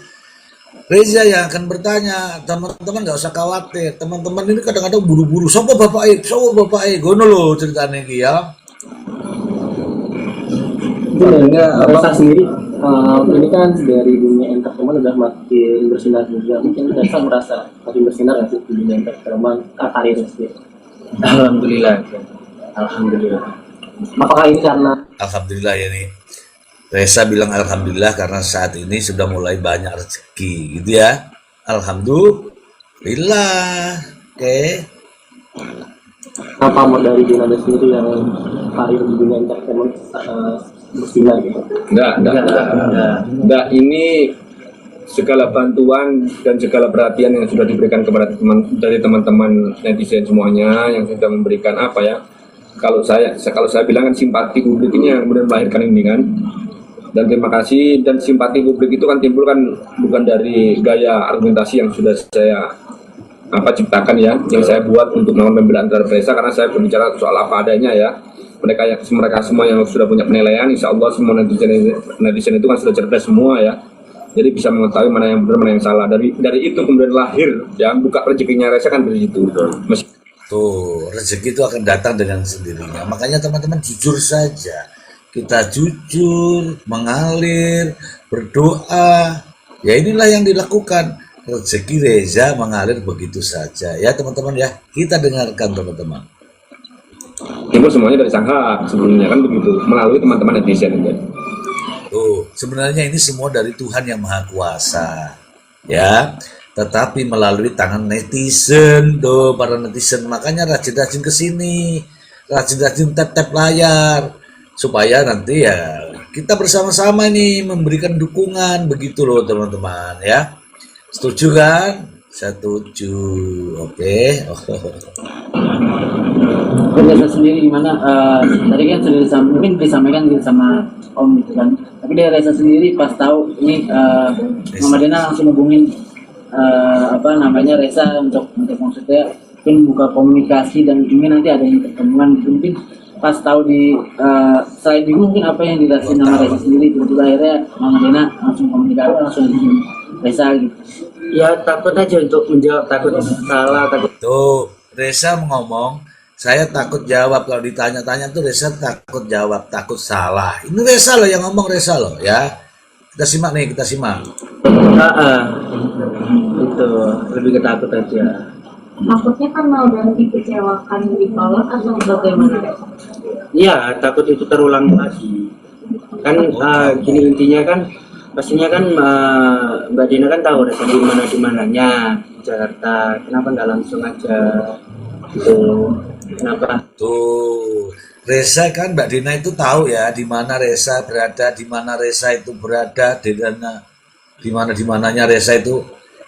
[SPEAKER 3] Reza yang akan bertanya. Teman-teman nggak usah khawatir. Teman-teman ini kadang-kadang buru-buru. Sopo bapak gono loh ceritanya ini ya.
[SPEAKER 2] Sebenarnya Reza sendiri ini kan dari dunia entertainment udah makin bersinar juga. Mungkin Reza merasa makin bersinar nggak sih di dunia entertainment karir sendiri? Alhamdulillah. Apakah ini karena
[SPEAKER 3] Alhamdulillah ya nih. Reza bilang alhamdulillah karena saat ini sudah mulai banyak rezeki gitu ya. Alhamdulillah. Oke.
[SPEAKER 2] apa mau dari Junada sendiri yang karir di dunia entertainment bersinar gitu?
[SPEAKER 4] Enggak. Ini segala bantuan dan segala perhatian yang sudah diberikan kepada dari teman-teman netizen semuanya yang sudah memberikan apa ya, kalau saya bilang kan simpati publik ini yang kemudian melahirkan ini kan. Dan terima kasih, dan simpati publik itu kan timbul kan bukan dari gaya argumentasi yang sudah saya ciptakan ya, yang saya buat untuk melakukan pembelaan terhadap Reza, karena saya berbicara soal apa adanya ya. Mereka semua yang sudah punya penilaian, insya Allah semua netizen itu kan sudah cerdas semua ya. Jadi bisa mengetahui mana yang benar, mana yang salah. Dari itu kemudian lahir ya, buka rezekinya Reza kan dari situ.
[SPEAKER 3] Tuh, rezeki itu akan datang dengan sendirinya. Makanya teman-teman jujur saja. Kita jujur, mengalir, berdoa. Ya inilah yang dilakukan. Rezeki Reza mengalir begitu saja. Ya teman-teman ya. Kita dengarkan teman-teman.
[SPEAKER 4] Timbul semuanya dari Sangha sebelumnya kan begitu. Melalui teman-teman netizen kan.
[SPEAKER 3] Tuh, sebenarnya ini semua dari Tuhan yang Maha Kuasa. Ya. Tetapi melalui tangan netizen, tuh para netizen, makanya rajin-rajin ke sini, rajin-rajin tap-tap layar, supaya nanti ya kita bersama-sama nih memberikan dukungan begitu loh teman-teman ya. Setuju kan? Setuju. Oke.
[SPEAKER 8] Reza sendiri gimana? Tadi kan sudah mungkin disampaikan gitu sama Om gitu kan. Tapi dari Reza sendiri pas tahu ini Mama Dena langsung hubungin Reza untuk maksudnya mungkin buka komunikasi dan ujungnya nanti ada yang pertemuan gitu. Mungkin pas tahu di selain bingung mungkin apa yang dirasain sama Reza sendiri, tiba-tiba akhirnya Mama Dena langsung komunikasi langsung hubungin Reza gitu.
[SPEAKER 9] Ya takut aja untuk menjawab, takut salah, takut.
[SPEAKER 3] Tuh Reza ngomong, saya takut jawab, kalau ditanya-tanya tuh Reza takut jawab, takut salah. Ini Reza loh yang ngomong, Reza loh ya. Kita simak nih, kita simak.
[SPEAKER 9] Itu lebih ketakut aja.
[SPEAKER 7] Takutnya kan mau ganti kecewakan ditolak atau bagaimana?
[SPEAKER 9] Iya, takut itu terulang lagi. Kan gini intinya kan, pastinya kan Mbak Dina kan tahu Reza di mananya di Jakarta. Kenapa nggak langsung aja gitu? Kenapa?
[SPEAKER 3] Tuh Reza kan Mbak Dina itu tahu ya di mana Reza berada, di mana Reza itu berada, di mananya Reza itu.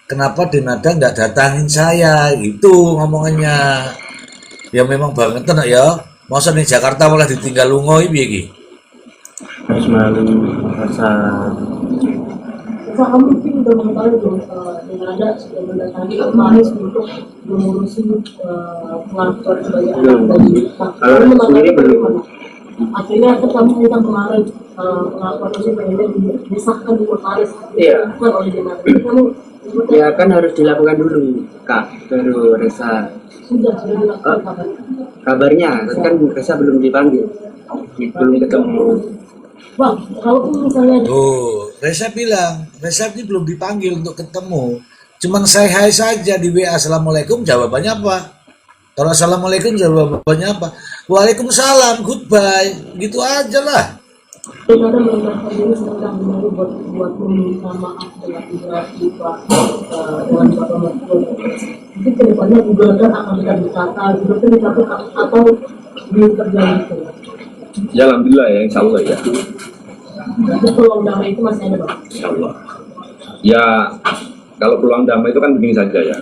[SPEAKER 3] Kenapa Denada nggak datangin saya? Itu ngomongannya. Ya memang banget nak ya. Masa nih Jakarta malah ditinggal lungoy piye iki?
[SPEAKER 9] Harus melalui rasa.
[SPEAKER 6] Kamu mungkin udah mengetahui dong Denada sudah mendatangi kemarin untuk mengurusi pengakuan sebagai anak dari
[SPEAKER 9] Kalau sendiri belum.
[SPEAKER 6] akhirnya kamu minta kemarin pengakuan itu pengen disahkan di notaris,
[SPEAKER 9] Iya.
[SPEAKER 6] bukan oleh Denada. Kamu
[SPEAKER 9] Ya kan harus dilakukan dulu Kak, baru Resa.
[SPEAKER 6] Sudah dilakukan kabar.
[SPEAKER 9] Kabarnya kan Resa belum dipanggil, belum ketemu.
[SPEAKER 6] Bang, kalau misalnya
[SPEAKER 3] Tuh, Reza bilang, Reza ini belum dipanggil untuk ketemu. Cuman say hi saja di WA, Assalamualaikum, jawabannya apa? Kalau Assalamualaikum, jawabannya apa? Waalaikumsalam, goodbye. Gitu aja lah.
[SPEAKER 6] ada mengatakan diri sedang menunggu buat meminta maaf dengan imigrasi dengan Bapak Menteri. Jadi kedepannya gugatan akan ditata, gugatan dilakukan atau terjadi itu.
[SPEAKER 4] Ya alhamdulillah ya, insya Allah ya.
[SPEAKER 6] Jadi peluang damai itu masih ada, Bang.
[SPEAKER 4] Insya Allah. Ya kalau peluang damai itu kan begini saja ya.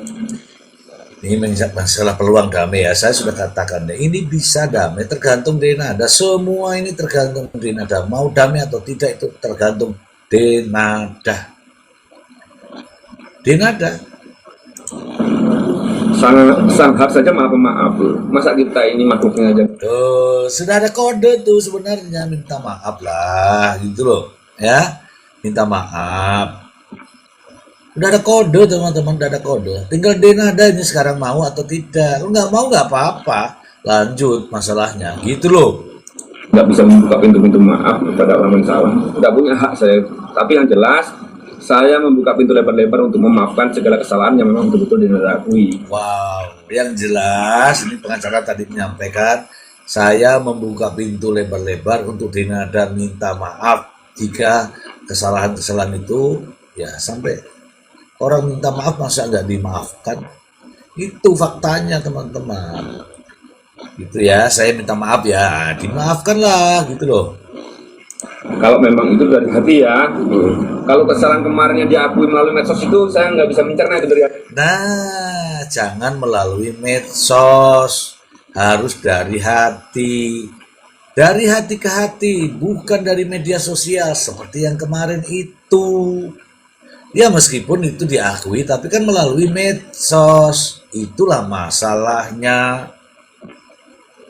[SPEAKER 3] Ini masalah peluang damai ya, saya sudah katakan deh, ini bisa damai tergantung Denada. Semua ini tergantung Denada. Mau damai atau tidak itu tergantung Denada. Denada.
[SPEAKER 4] Sang hak saja maaf, masa kita ini makhluknya aja.
[SPEAKER 3] Tuh, sudah ada kode tuh sebenarnya, minta maaf lah gitu loh. Ya, minta maaf. Udah ada kode teman-teman, udah ada kode. Tinggal Denada ini sekarang mau atau tidak. Kalau nggak mau nggak apa-apa. Lanjut masalahnya, gitu loh.
[SPEAKER 4] Nggak bisa membuka pintu-pintu maaf kepada orang yang salah. Nggak punya hak saya. Tapi yang jelas, saya membuka pintu lebar-lebar untuk memaafkan segala kesalahan yang memang betul-betul diakui.
[SPEAKER 3] Wow, yang jelas ini pengacara tadi menyampaikan, saya membuka pintu lebar-lebar untuk Denada minta maaf jika kesalahan-kesalahan itu ya sampai orang minta maaf masa nggak dimaafkan. Itu faktanya teman-teman. Gitu ya, saya minta maaf ya, dimaafkan lah gitu loh.
[SPEAKER 4] Kalau memang itu dari hati ya. Kalau kesalahan kemarinnya diakui melalui medsos itu saya nggak bisa mencerna itu dari hati.
[SPEAKER 3] Nah, jangan melalui medsos, harus dari hati. Dari hati ke hati, bukan dari media sosial seperti yang kemarin itu. Ya meskipun itu diakui, tapi kan melalui medsos. Itulah masalahnya.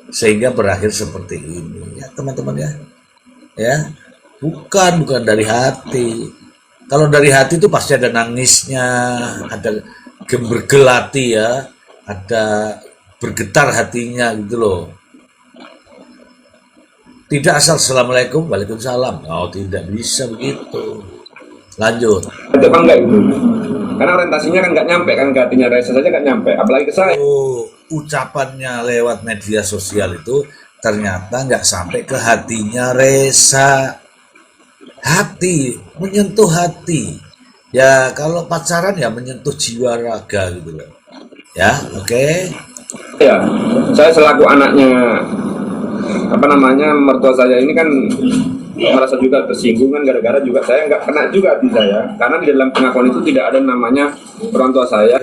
[SPEAKER 3] Sehingga berakhir seperti ini ya teman-teman ya. Ya, bukan dari hati. Kalau dari hati itu pasti ada nangisnya, ada bergelati ya, ada bergetar hatinya gitu loh. Tidak asal Assalamualaikum, Waalaikumsalam. Oh, tidak bisa begitu. Lanjut.
[SPEAKER 4] Itu apa enggak itu? Karena orientasinya kan nggak nyampe kan ke hatinya Reza saja nggak nyampe, apalagi ke saya.
[SPEAKER 3] Oh, ucapannya lewat media sosial itu ternyata nggak sampai ke hatinya Reza. Hati, menyentuh hati. Ya kalau pacaran ya menyentuh jiwa raga gitu loh. Ya, oke.
[SPEAKER 4] Ya, saya selaku anaknya mertua saya ini kan merasa juga tersinggung kan gara-gara juga saya nggak kena juga hati saya karena di dalam pengakuan itu tidak ada namanya orang tua saya.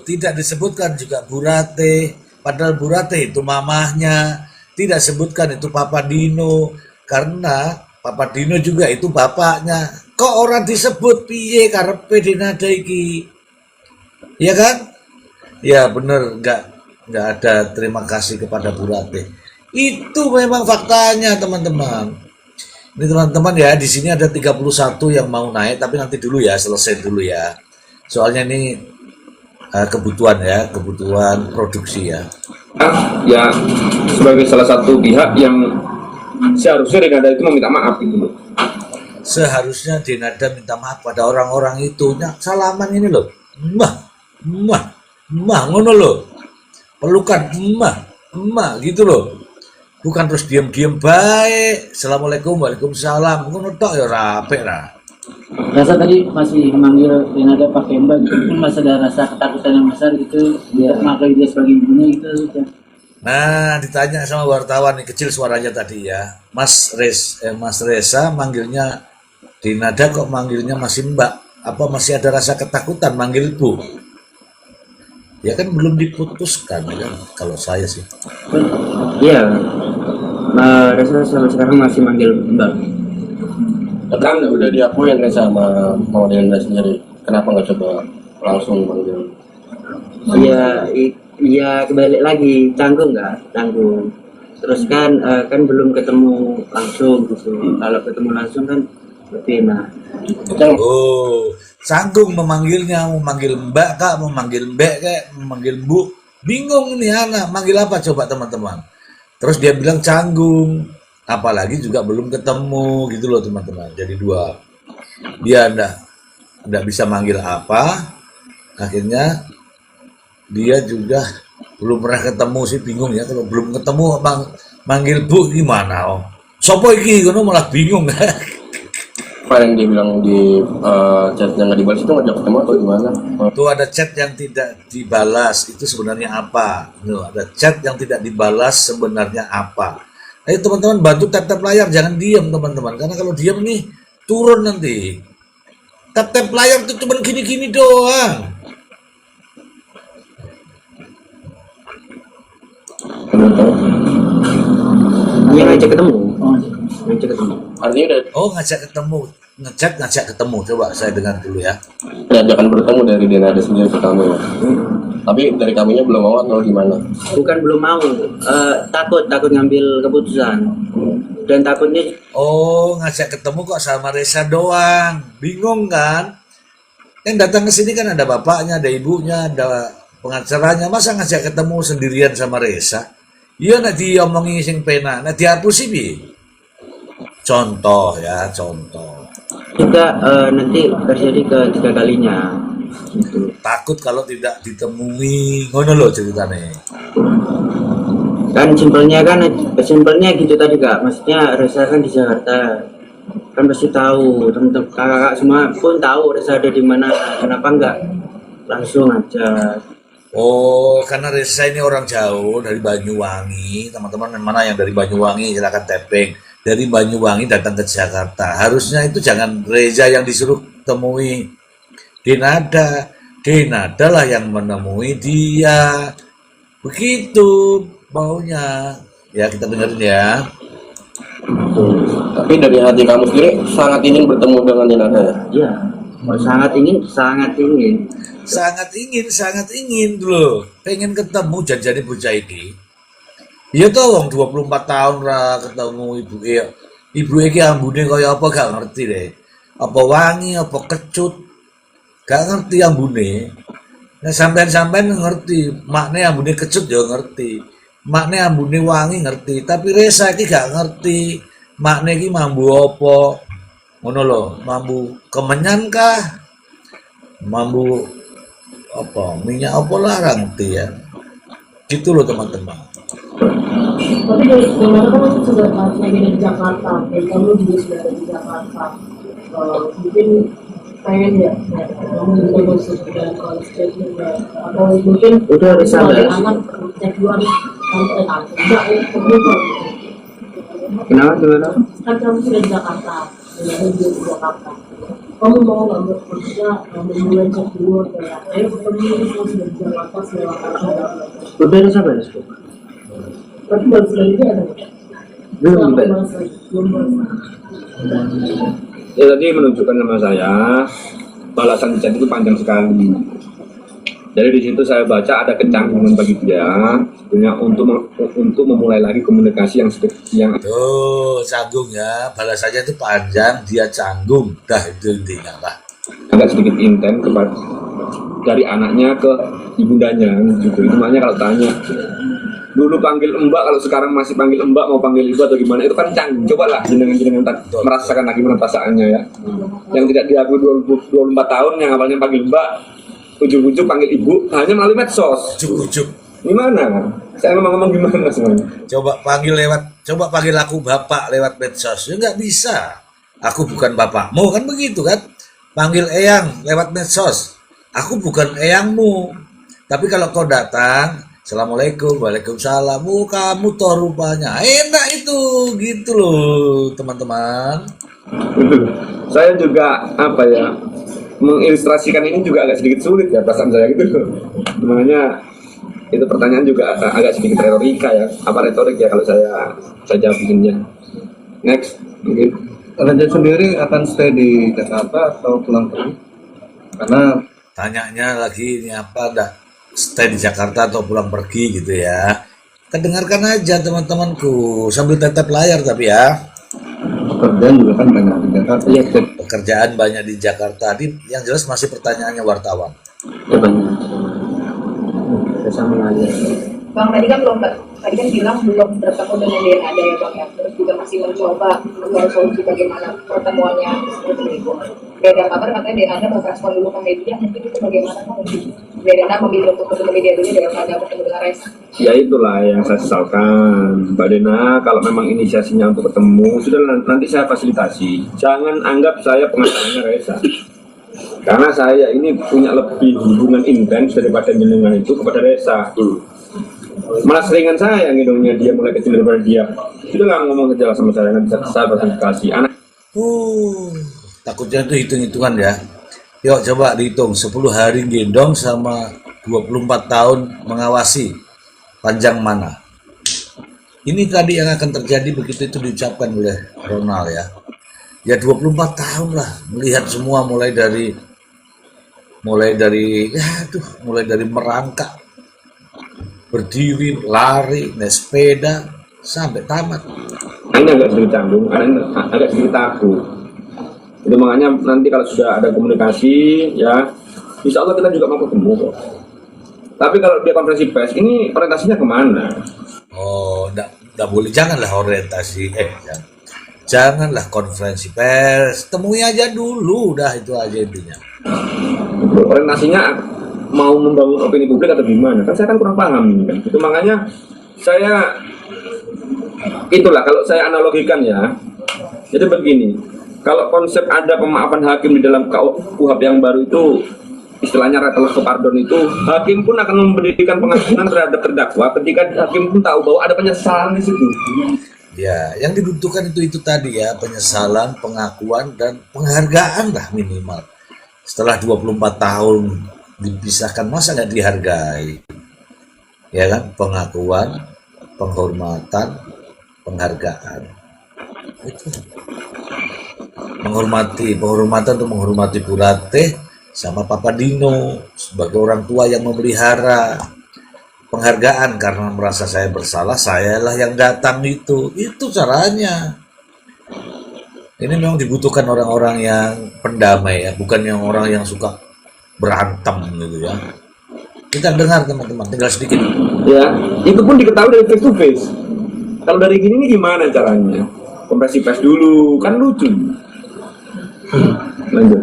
[SPEAKER 3] Tidak disebutkan juga Burate, padahal Burate itu mamahnya. Tidak sebutkan itu Papa Dino karena Papa Dino juga itu bapaknya. Kok orang disebut piye karepe Denada iki? Ya kan? Ya bener, nggak ada terima kasih kepada Burate. Itu memang faktanya teman-teman. Ini teman-teman ya, di sini ada 31 yang mau naik, tapi nanti dulu ya, selesai dulu ya. Soalnya ini kebutuhan ya, kebutuhan produksi ya.
[SPEAKER 4] Ya sebagai salah satu pihak yang seharusnya Denada itu meminta maaf gitu loh.
[SPEAKER 3] Seharusnya Denada minta maaf pada orang-orang itu. Nah, salaman ini loh. Emah, ngono loh. Pelukan emah gitu loh. Bukan terus diam-diam baik. Assalamualaikum, Waalaikumsalam. Ngono tok ya rapi lah.
[SPEAKER 8] Rasa tadi masih memanggil Denada pakai mbak, mungkin masih ada rasa ketakutan yang besar gitu, dia mengakui dia sebagai ibunya gitu.
[SPEAKER 3] Nah, ditanya sama wartawan nih, kecil suaranya tadi ya. Mas Reza manggilnya Denada kok manggilnya masih Mbak? Apa masih ada rasa ketakutan manggil Bu? Ya kan belum diputuskan ya, kalau saya sih.
[SPEAKER 9] Iya, Reza sampai sekarang masih manggil Mbak.
[SPEAKER 2] Kan udah diakui yang Reza sama Mama Denada sendiri. Kenapa nggak coba langsung manggil?
[SPEAKER 9] Iya kembali lagi canggung nggak? Canggung. Terus kan belum ketemu langsung gitu. Kalau ketemu langsung kan lebih enak.
[SPEAKER 3] Oh, Canggung memanggilnya, memanggil mbak kak, memanggil mbak kak, memanggil bu. Bingung ini anak, manggil apa coba teman-teman. Terus dia bilang canggung, apalagi juga belum ketemu gitu loh teman-teman. Jadi dua, dia ndak bisa manggil apa, akhirnya dia juga belum pernah ketemu sih, bingung ya kalau belum ketemu manggil bu gimana. Oh sopo iki kono malah bingung.
[SPEAKER 5] Apa yang dia bilang di chat yang nggak dibalas itu ngajak ketemu atau gimana?
[SPEAKER 3] Tuh ada chat yang tidak dibalas, itu sebenarnya apa? Tuh, ada chat yang tidak dibalas sebenarnya apa? Ayo teman-teman bantu tap-tap layar, jangan diam teman-teman, karena kalau diam nih turun nanti. Tap-tap layar tuh cuma gini-gini doang.
[SPEAKER 9] Dia ngajak ketemu. Ngajak ketemu.
[SPEAKER 5] Artinya udah
[SPEAKER 3] Oh ngajak ketemu, ngajak ketemu, coba saya dengar dulu ya.
[SPEAKER 5] ada ajakan bertemu dari Denada sendiri ke kamu ya. Tapi dari kamunya belum mau atau gimana?
[SPEAKER 9] Bukan belum mau, takut ngambil keputusan. Dan takutnya
[SPEAKER 3] Oh ngajak ketemu kok sama Reza doang, bingung kan? Yang datang ke sini kan ada bapaknya, ada ibunya, ada pengacaranya, masa ngajak ketemu sendirian sama Reza? Iya nanti diomongi sing pena, nanti dihapus sih. Contoh ya, contoh.
[SPEAKER 9] juga nanti terjadi ketiga kalinya. Gitu.
[SPEAKER 3] Takut kalau tidak ditemui, ngono loh ceritanya.
[SPEAKER 9] Kan simpelnya gitu tadi kak. Maksudnya Reza kan di Jakarta, kan pasti tahu, teman-teman kakak semua pun tahu Reza ada di mana. Kenapa enggak langsung aja?
[SPEAKER 3] Oh, karena Reza ini orang jauh dari Banyuwangi, teman-teman yang mana yang dari Banyuwangi silakan tapping. Dari Banyuwangi datang ke Jakarta, harusnya itu jangan Reza yang disuruh temui Denada, Denada lah yang menemui dia, begitu maunya. Ya kita dengerin ya.
[SPEAKER 5] Tapi dari hati kamu sendiri sangat ingin bertemu dengan Denada ya?
[SPEAKER 9] Iya, sangat ingin, sangat ingin.
[SPEAKER 3] Sangat ingin dulu, pengen ketemu janjane bocah ini. Iya toh wong 24 tahun ra ketemu ibu iki ambune kaya apa gak ngerti deh. Apa wangi, apa kecut. Gak ngerti ambune. Nah sampean-sampean ngerti, makne ambune kecut ya ngerti. Makne ambune wangi ngerti, tapi Reza iki gak ngerti. Makne iki mambu apa? Ngono lho, mambu kemenyan kah? Mambu apa? Minyak apa lah ngerti ya. Gitu loh teman-teman.
[SPEAKER 6] Tapi dari mana kan aku sudah lagi dari Jakarta, dan kamu juga sudah ada di Jakarta. Mungkin pengen ya, kamu juga masih sudah statement ya, atau mungkin
[SPEAKER 9] Udah
[SPEAKER 6] sebagai
[SPEAKER 9] sabar.
[SPEAKER 6] anak cekuan sampai enggak ya, kemudian
[SPEAKER 9] Kenapa gimana?
[SPEAKER 6] kan kamu sudah di Jakarta, dan aku juga di Jakarta. Kamu mau nggak maksudnya memulai cekuan kayak, ayo ketemu kita sudah di Jakarta segala macam.
[SPEAKER 9] Udah ada sabar.
[SPEAKER 6] Tapi baru sekali ini ada nggak?
[SPEAKER 9] Belum
[SPEAKER 6] Belum
[SPEAKER 9] dibalas.
[SPEAKER 4] Ya tadi menunjukkan nama saya, balasan di chat itu panjang sekali. Jadi di situ saya baca ada kecanggungan bagi dia, sebenarnya untuk memulai lagi komunikasi yang
[SPEAKER 3] Tuh, canggung ya. Balasannya itu panjang, dia canggung. Dah itu intinya lah.
[SPEAKER 4] agak sedikit intens kepada dari anaknya ke ibundanya gitu. Itu makanya kalau tanya dulu panggil mbak, kalau sekarang masih panggil mbak, mau panggil ibu atau gimana, itu kan canggung. Cobalah jenengan merasakan lagi gimana perasaannya ya. Yang tidak diakui 24 tahun, yang awalnya panggil mbak, ujung-ujung panggil ibu hanya melalui medsos.
[SPEAKER 3] Ujuk-ujuk.
[SPEAKER 4] Gimana? Saya ngomong gimana semuanya?
[SPEAKER 3] Coba panggil aku bapak lewat medsos. Ya nggak bisa. Aku bukan bapakmu, kan begitu kan? Panggil eyang lewat medsos. Aku bukan eyangmu. Tapi kalau kau datang, Assalamualaikum, Waalaikumsalam. Kamu toh rupanya. Enak itu, gitu loh, teman-teman.
[SPEAKER 4] Saya juga apa ya, mengilustrasikan ini juga agak sedikit sulit ya perasaan saya gitu. Makanya itu pertanyaan juga agak sedikit retorika ya, apa retorik ya kalau saya jawab begininya. Next, mungkin.
[SPEAKER 1] Raja sendiri akan stay di Jakarta atau pulang pergi? Karena
[SPEAKER 3] Tanyanya lagi ini apa, dah stay di Jakarta atau pulang pergi gitu ya. Kita dengarkan aja teman-temanku sambil tetap layar tapi ya.
[SPEAKER 1] pekerjaan juga kan banyak di Jakarta.
[SPEAKER 9] Iya.
[SPEAKER 3] pekerjaan banyak di Jakarta. Yang jelas masih pertanyaannya wartawan.
[SPEAKER 9] Ya banyak. Resa mengalir.
[SPEAKER 10] Bang, tadi kan bilang belum bertemu dengan DNA ya Bang ya, terus juga masih mencoba mencari solusi bagaimana pertemuannya seperti itu. Beda kabar katanya DNA bertransport dulu ke media, mungkin itu bagaimana Bang? DNA memilih untuk ketemu media dulu daripada bertemu dengan Reza.
[SPEAKER 4] Ya itulah yang saya sesalkan, Mbak Dena. Kalau memang inisiasinya untuk ketemu, sudah nanti saya fasilitasi. Jangan anggap saya pengacaranya Reza. Karena saya ini punya lebih hubungan intens daripada jenengan itu kepada Reza. Malah seringan saya yang hidungnya dia mulai kecil daripada dia. Sudah nggak ngomong kejelas sama saya, nanti saya fasilitasi. Anak.
[SPEAKER 3] Takutnya itu hitung-hitungan ya. Yuk coba dihitung 10 hari gendong sama 24 tahun mengawasi, panjang mana? Ini tadi yang akan terjadi begitu itu diucapkan oleh Ronald ya. Ya 24 tahun lah melihat semua mulai dari merangkak, berdiri, lari, naik sepeda sampai tamat.
[SPEAKER 4] Ini agak sedikit canggung, agak sedikit takut. Itu makanya nanti kalau sudah ada komunikasi ya, insya Allah kita juga mau ketemu kok. Tapi kalau dia konferensi pers, ini orientasinya kemana?
[SPEAKER 3] Oh, enggak boleh, janganlah orientasi, janganlah konferensi pers, temui aja dulu, udah itu aja intinya.
[SPEAKER 4] Orientasinya mau membangun opini publik atau gimana? Kan saya kan kurang paham ini kan. Itu makanya saya itulah kalau saya analogikan ya. Jadi begini, kalau konsep ada pemaafan hakim di dalam KUHP yang baru itu istilahnya retelese pardon itu, hakim pun akan memberikan pengampunan terhadap terdakwa ketika hakim pun tahu bahwa ada penyesalan di situ.
[SPEAKER 3] Ya, yang dibutuhkan itu tadi ya, penyesalan, pengakuan, dan penghargaan lah minimal. Setelah 24 tahun dipisahkan, masa nggak dihargai? Ya kan, pengakuan, penghormatan, penghargaan. Itu. Penghormatan untuk menghormati Purate sama Papa Dino sebagai orang tua yang memelihara. Penghargaan karena merasa saya bersalah, sayalah yang datang itu caranya. Ini memang dibutuhkan orang-orang yang pendamai ya, bukan yang orang yang suka berantem gitu ya. Kita dengar teman-teman, tinggal sedikit.
[SPEAKER 4] Ya, itu pun diketahui dari face to face. Kalau dari gini ini gimana caranya? Konferensi pers dulu, kan lucu. Lanjut.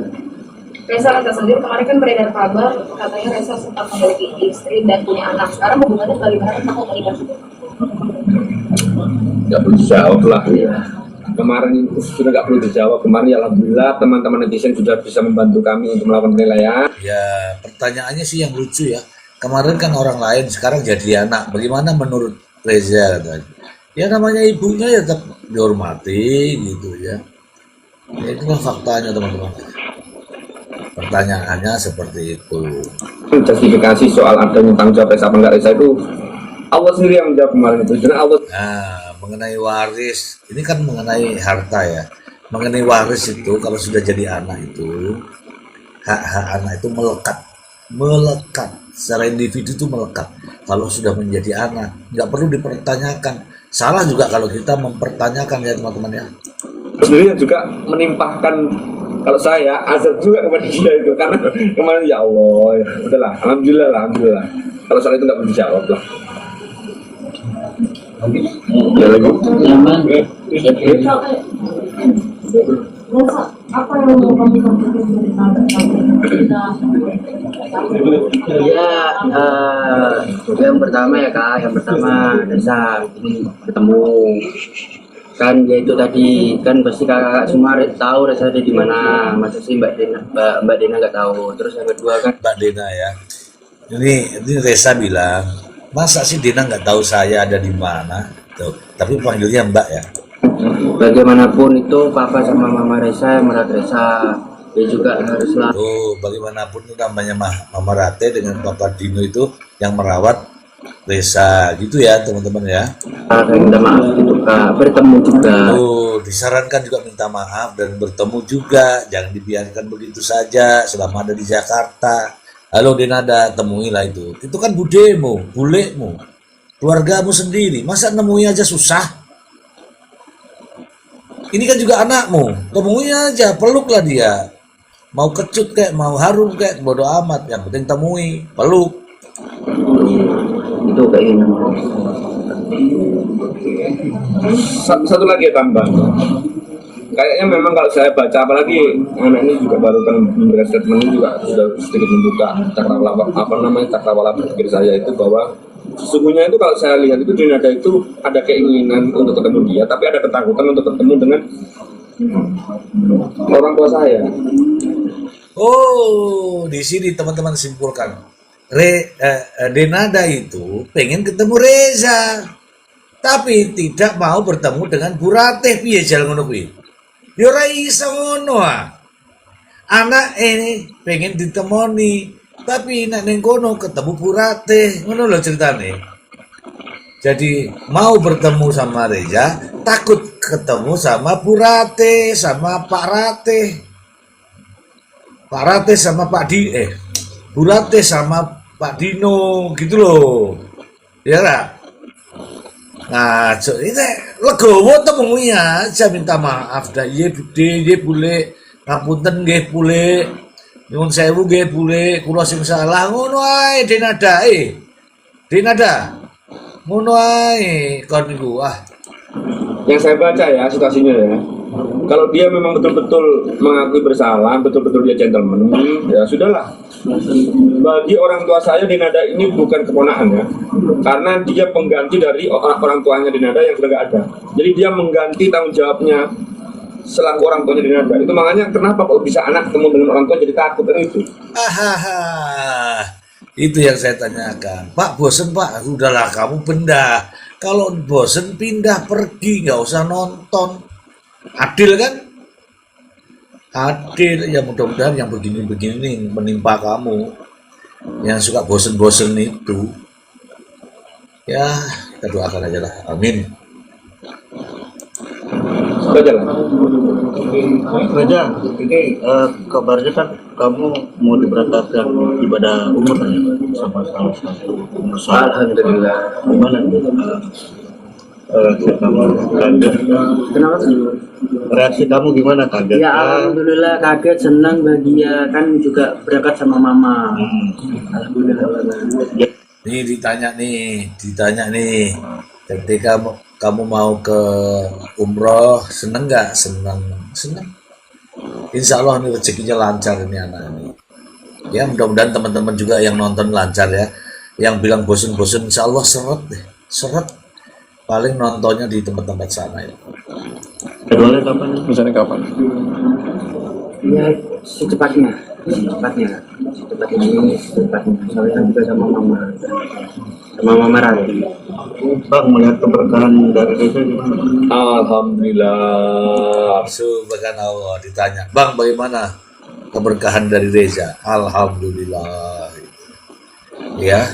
[SPEAKER 10] Reza sendiri kemarin kan beredar kabar katanya Reza sempat memiliki istri dan punya anak. Sekarang hubungannya bagaimana sama menikah?
[SPEAKER 4] Gak perlu dijawab lah ya. Kemarin itu sudah gak perlu dijawab. Kemarin ya alhamdulillah teman-teman netizen sudah bisa membantu kami untuk melakukan penilaian.
[SPEAKER 3] Ya pertanyaannya sih yang lucu ya. Kemarin kan orang lain, sekarang jadi anak. Bagaimana menurut Reza katanya? Ya namanya ibunya ya tetap dihormati gitu ya. Ya itulah faktanya teman-teman. Pertanyaannya seperti itu.
[SPEAKER 4] Justifikasi soal adanya tanggung jawab Reza apa enggak Reza itu Allah sendiri yang menjawab kemarin itu. Karena Allah.
[SPEAKER 3] Nah, mengenai waris, ini kan mengenai harta ya. Mengenai waris itu kalau sudah jadi anak itu, hak-hak anak itu melekat. Secara individu itu melekat. Kalau sudah menjadi anak, nggak perlu dipertanyakan. Salah juga kalau kita mempertanyakan ya teman-teman ya.
[SPEAKER 4] Sendiri juga menimpahkan. Kalau saya azab juga kepada dia itu karena kemarin ya Allah, ya udahlah, alhamdulillah. Kalau soal itu nggak perlu dijawab lah. Ya lagi.
[SPEAKER 6] Apa yang mau kamu sampaikan
[SPEAKER 9] Yang pertama ya Kak, Reza ini ketemu kan ya itu tadi kan pasti kakak semua tahu Reza ada di mana, masa sih Mbak Dena nggak tahu. Terus yang kedua kan
[SPEAKER 3] Mbak Dena ya, ini Reza bilang masa sih Dena nggak tahu saya ada di mana tuh, tapi panggilnya Mbak ya.
[SPEAKER 9] Bagaimanapun itu papa sama mama Reza yang merawat Reza, dia juga haruslah.
[SPEAKER 3] Bagaimanapun itu namanya Mama Rate dengan Papa Dino itu yang merawat Reza gitu ya teman-teman ya.
[SPEAKER 9] Minta maaf gitu Kak, bertemu juga.
[SPEAKER 3] Disarankan juga minta maaf dan bertemu juga, jangan dibiarkan begitu saja selama ada di Jakarta. Halo Denada, temuilah itu kan budemu, bulemu, keluargamu sendiri, masa nemui aja susah? Ini kan juga anakmu, temui aja, peluklah dia. Mau kecut kayak, mau harum kayak, bodo amat. Yang penting temui, peluk.
[SPEAKER 9] Itu keinginan.
[SPEAKER 4] Satu lagi ya tambah. Kayaknya memang kalau saya baca, apalagi anak ini juga baru kan memberikan statement ini juga sudah sedikit membuka cakrawala berpikir saya itu bahwa sesungguhnya itu kalau saya lihat itu di Nada itu ada keinginan untuk ketemu dia, tapi ada ketakutan untuk ketemu dengan orang tua saya.
[SPEAKER 3] Oh, di sini teman-teman simpulkan. Denada itu pengen ketemu Reza, tapi tidak mau bertemu dengan Bu Ratih. Piye jalan ngono kuwi? Ya ora iso ngono ah. Anak ini pengen ditemoni, tapi nek ning kono ketemu Bu Ratih. Ngono lho ceritane. Jadi mau bertemu sama Reza, takut ketemu sama Bu Ratih, sama Pak Ratih. Pak Ratih sama Bu Ratih sama Pak Dino gitu loh. Ya lah. Nah, ini legowo temui aja, minta maaf dah. Iya bude, iya bule, ngapunten nggih bule, nyuwun sewu nggih bule, kula sing salah ngono ae Denada. Denada. Ngono ae kon niku
[SPEAKER 4] Yang saya baca ya situasinya ya. Kalau dia memang betul-betul mengakui bersalah, betul-betul dia gentleman, ya sudahlah. Bagi orang tua saya Denada ini bukan keponakan ya, karena dia pengganti dari orang tuanya Denada yang sudah gak ada. Jadi dia mengganti tanggung jawabnya selaku orang tuanya Denada. Itu makanya kenapa kok bisa anak ketemu dengan orang tua jadi takut kan itu.
[SPEAKER 3] Itu yang saya tanyakan. Pak bosen Pak, udahlah kamu pindah. Kalau bosen pindah pergi, nggak usah nonton. Adil kan? Adil, ya mudah-mudahan yang begini-begini menimpa kamu, yang suka bosen-bosen itu, ya kita doakan aja lah, amin.
[SPEAKER 11] Raja, ini kabarnya kan kamu mau diberangkatkan ibadah umroh ya sama salah satu pengusaha.
[SPEAKER 9] Alhamdulillah.
[SPEAKER 11] Gimana?
[SPEAKER 9] Kenapa sih?
[SPEAKER 11] Reaksi kamu gimana, kaget?
[SPEAKER 9] Ya alhamdulillah kaget, senang, bahagia, kan juga berangkat sama mama. Alhamdulillah.
[SPEAKER 3] Ini ditanya nih, ketika kamu mau ke umroh, seneng nggak? Seneng. Insya Allah ini rezekinya lancar ini anak ini. Ya mudah-mudahan teman-teman juga yang nonton lancar ya. Yang bilang bosen-bosen, insya Allah seret. Paling nontonnya di tempat-tempat sana ya.
[SPEAKER 11] Kedua kapan? Misalnya kapan?
[SPEAKER 9] Ya secepatnya. Soalnya juga sama mama Ranti.
[SPEAKER 11] Bang, melihat keberkahan dari Reza gimana?
[SPEAKER 4] Alhamdulillah.
[SPEAKER 3] Subhanallah, ditanya, Bang bagaimana keberkahan dari Reza? Alhamdulillah. Ya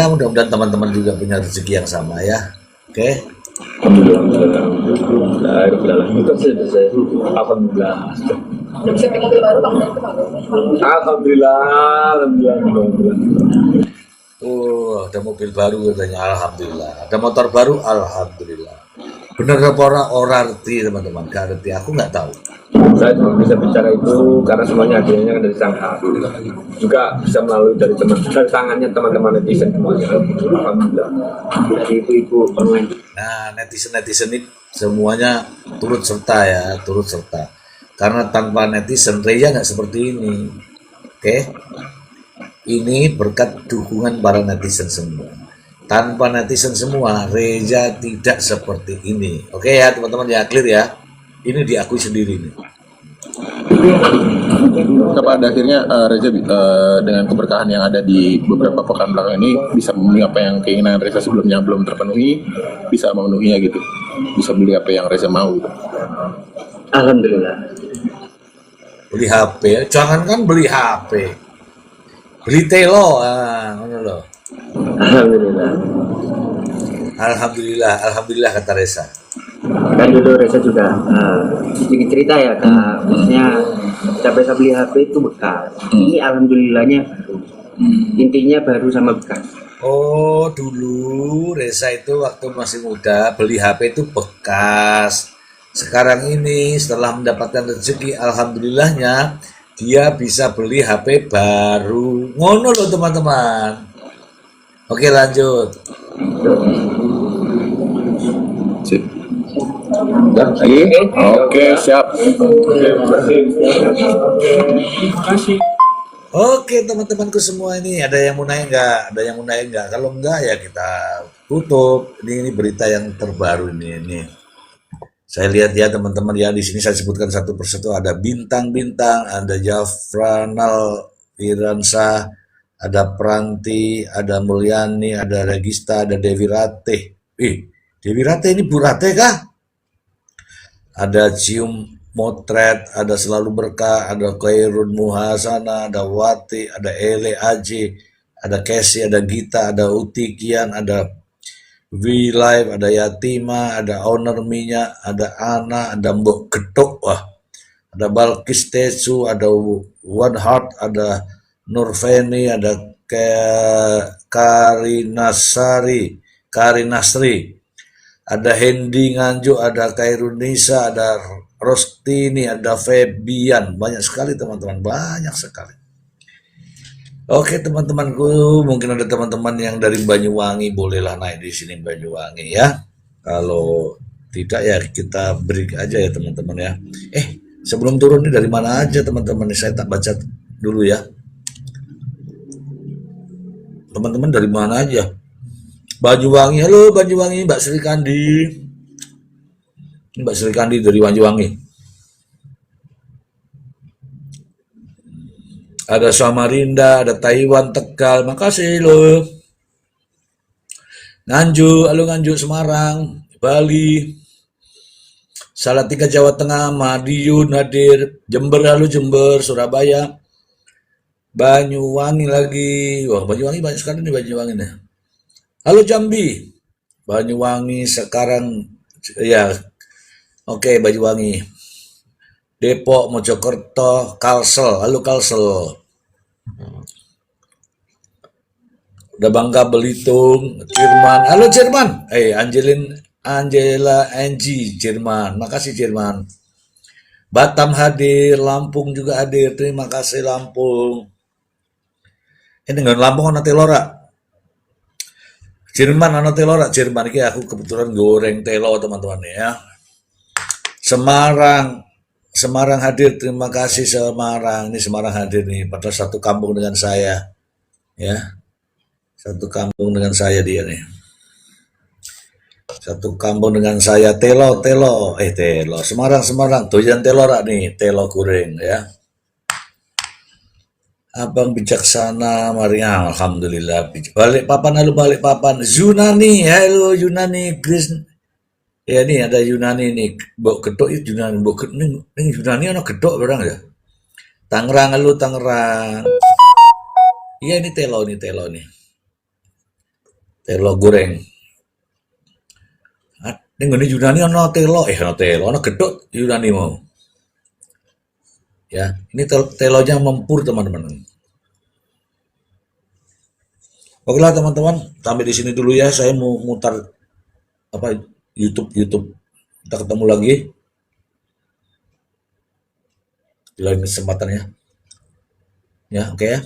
[SPEAKER 3] mudah-mudahan teman-teman juga punya rezeki yang sama ya. Oke.
[SPEAKER 4] Alhamdulillah.
[SPEAKER 10] Udah bisa pakai mobil baru Bang?
[SPEAKER 4] Alhamdulillah.
[SPEAKER 3] Oh, ada mobil baru katanya, alhamdulillah. Ada motor baru, alhamdulillah. Bener apa orang arti teman-teman? Gak arti, aku nggak tahu.
[SPEAKER 4] Saya cuma bisa bicara itu karena semuanya hadiahnya dari Shanghai. Juga bisa melalui dari tangannya teman-teman netizen semuanya. Alhamdulillah.
[SPEAKER 9] Dari ibu-ibu online.
[SPEAKER 3] Nah, netizen ini semuanya turut serta. Karena tanpa netizen, Reza nggak seperti ini. Oke? Ini berkat dukungan para netizen semua. Tanpa netizen semua, Reza tidak seperti ini. Oke ya teman-teman ya, clear ya. Ini diakui sendiri nih.
[SPEAKER 5] Pada akhirnya Reza dengan keberkahan yang ada di beberapa pekan belakang ini bisa memenuhi apa yang keinginan Reza sebelumnya belum terpenuhi, bisa memenuhinya gitu. Bisa beli apa yang Reza mau gitu.
[SPEAKER 9] Alhamdulillah.
[SPEAKER 3] Beli HP, jangankan beli HP. Beli telo, Alhamdulillah kata Reza.
[SPEAKER 9] Kan dulu Reza juga sedikit cerita ya Kak, maksudnya sampai saya beli HP itu bekas. Ini alhamdulillahnya baru. Intinya baru sama bekas.
[SPEAKER 3] Oh, dulu Reza itu waktu masih muda beli HP itu bekas. sekarang ini setelah mendapatkan rezeki, alhamdulillahnya dia bisa beli HP baru. Ngono loh teman-teman. Oke, lanjut.
[SPEAKER 5] Sip. Udah lagi? Oke, siap.
[SPEAKER 3] Oke teman-temanku semua, ini ada yang mau naik nggak? Ada yang mau naik nggak? Kalau nggak ya kita tutup. Ini berita yang terbaru ini. Saya lihat ya teman-teman ya, di sini saya sebutkan satu persatu. Ada bintang-bintang, ada Jafranal Wiransa, ada Pranti, ada Mulyani, ada Regista, ada Dewi Ratih. Dewi Ratih ini Bu Ratih kah? Ada Cium Motret, ada Selalu Berkah, ada Khairun Muhasana, ada Wati, ada Ele Aji, ada Casey, ada Gita, ada Uti Kian, ada V-Live, ada Yatima, ada Owner Minyak, ada Ana, ada Mbok Getuk, wah, ada Balkis Tesu, ada One Heart, ada Nurfeni, ada Karinasri, ada Hendi Nganjuk, ada Kairunisa, ada Rostini, ada Febian. Banyak sekali teman-teman, banyak sekali. Oke teman-temanku, mungkin ada teman-teman yang dari Banyuwangi, bolehlah naik di sini Banyuwangi ya. Kalau tidak ya kita break aja ya teman-teman ya. Sebelum turun ini dari mana aja teman-teman, saya tak baca dulu ya. Teman-teman dari mana aja? Banyuwangi, halo Banyuwangi, Mbak Sri Kandi. Mbak Sri Kandi dari Banyuwangi. Ada Samarinda, ada Taiwan, Tegal, makasih loh. Nganjuk, halo Nganjuk, Semarang, Bali, Salatiga Jawa Tengah, Madiun hadir, Jember, halo Jember, Surabaya, Banyuwangi lagi. Wah, Banyuwangi banyak sekali nih Banyuwangi nih. Halo Jambi, Banyuwangi sekarang ya. Oke, Banyuwangi. Depok, Mojokerto, Kalsel, halo Kalsel. Udah Bangka Belitung, Jerman, halo Jerman. Angela Angie, Jerman, makasih Jerman. Batam hadir, Lampung juga hadir, terima kasih Lampung. Ini dengan Lampung ana telora. Jerman ana telora, Jerman ini aku kebetulan goreng telo teman-teman ya. Semarang hadir, terima kasih Semarang. Ini Semarang hadir nih, padahal satu kampung dengan saya. Ya. Satu kampung dengan saya dia nih. Satu kampung dengan saya, telo. Semarang, doyan telora nih, telo goreng ya. Abang bijaksana, mari alhamdulillah. Balik papan, halo balik papan. Yunani, halo Yunani, Chris. Ya ini ada Yunani nih, Mbok Gedok itu Yunani, ini Yunani ada Gedok orang ya. Tangerang, halo Tangerang. Iya ini telo nih. Telo goreng. Ini Yunani ada telo, ada Gedok Yunani mau. Ya, ini telonya mempur teman-teman. Oke lah teman-teman, sampai di sini dulu ya. Saya mau mutar YouTube. Kita ketemu lagi di lain kesempatan ya. Ya, oke ya.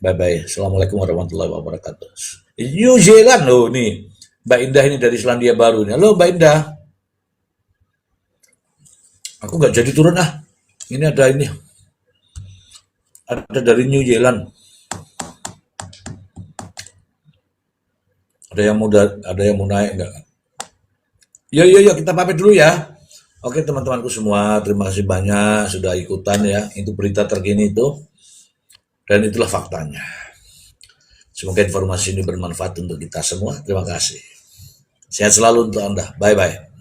[SPEAKER 3] Bye-bye. Assalamualaikum warahmatullahi wabarakatuh. New Zealand loh nih. Mbak Indah ini dari Selandia Baru nih. Halo Mbak Indah. Aku nggak jadi turun ah. Ini ada ini. Ada dari New Zealand. Ada yang mau naik nggak? Yo, kita pamit dulu ya. Oke teman-temanku semua, terima kasih banyak sudah ikutan ya. Itu berita terkini itu. Dan itulah faktanya. Semoga informasi ini bermanfaat untuk kita semua. Terima kasih. Sehat selalu untuk Anda. Bye-bye.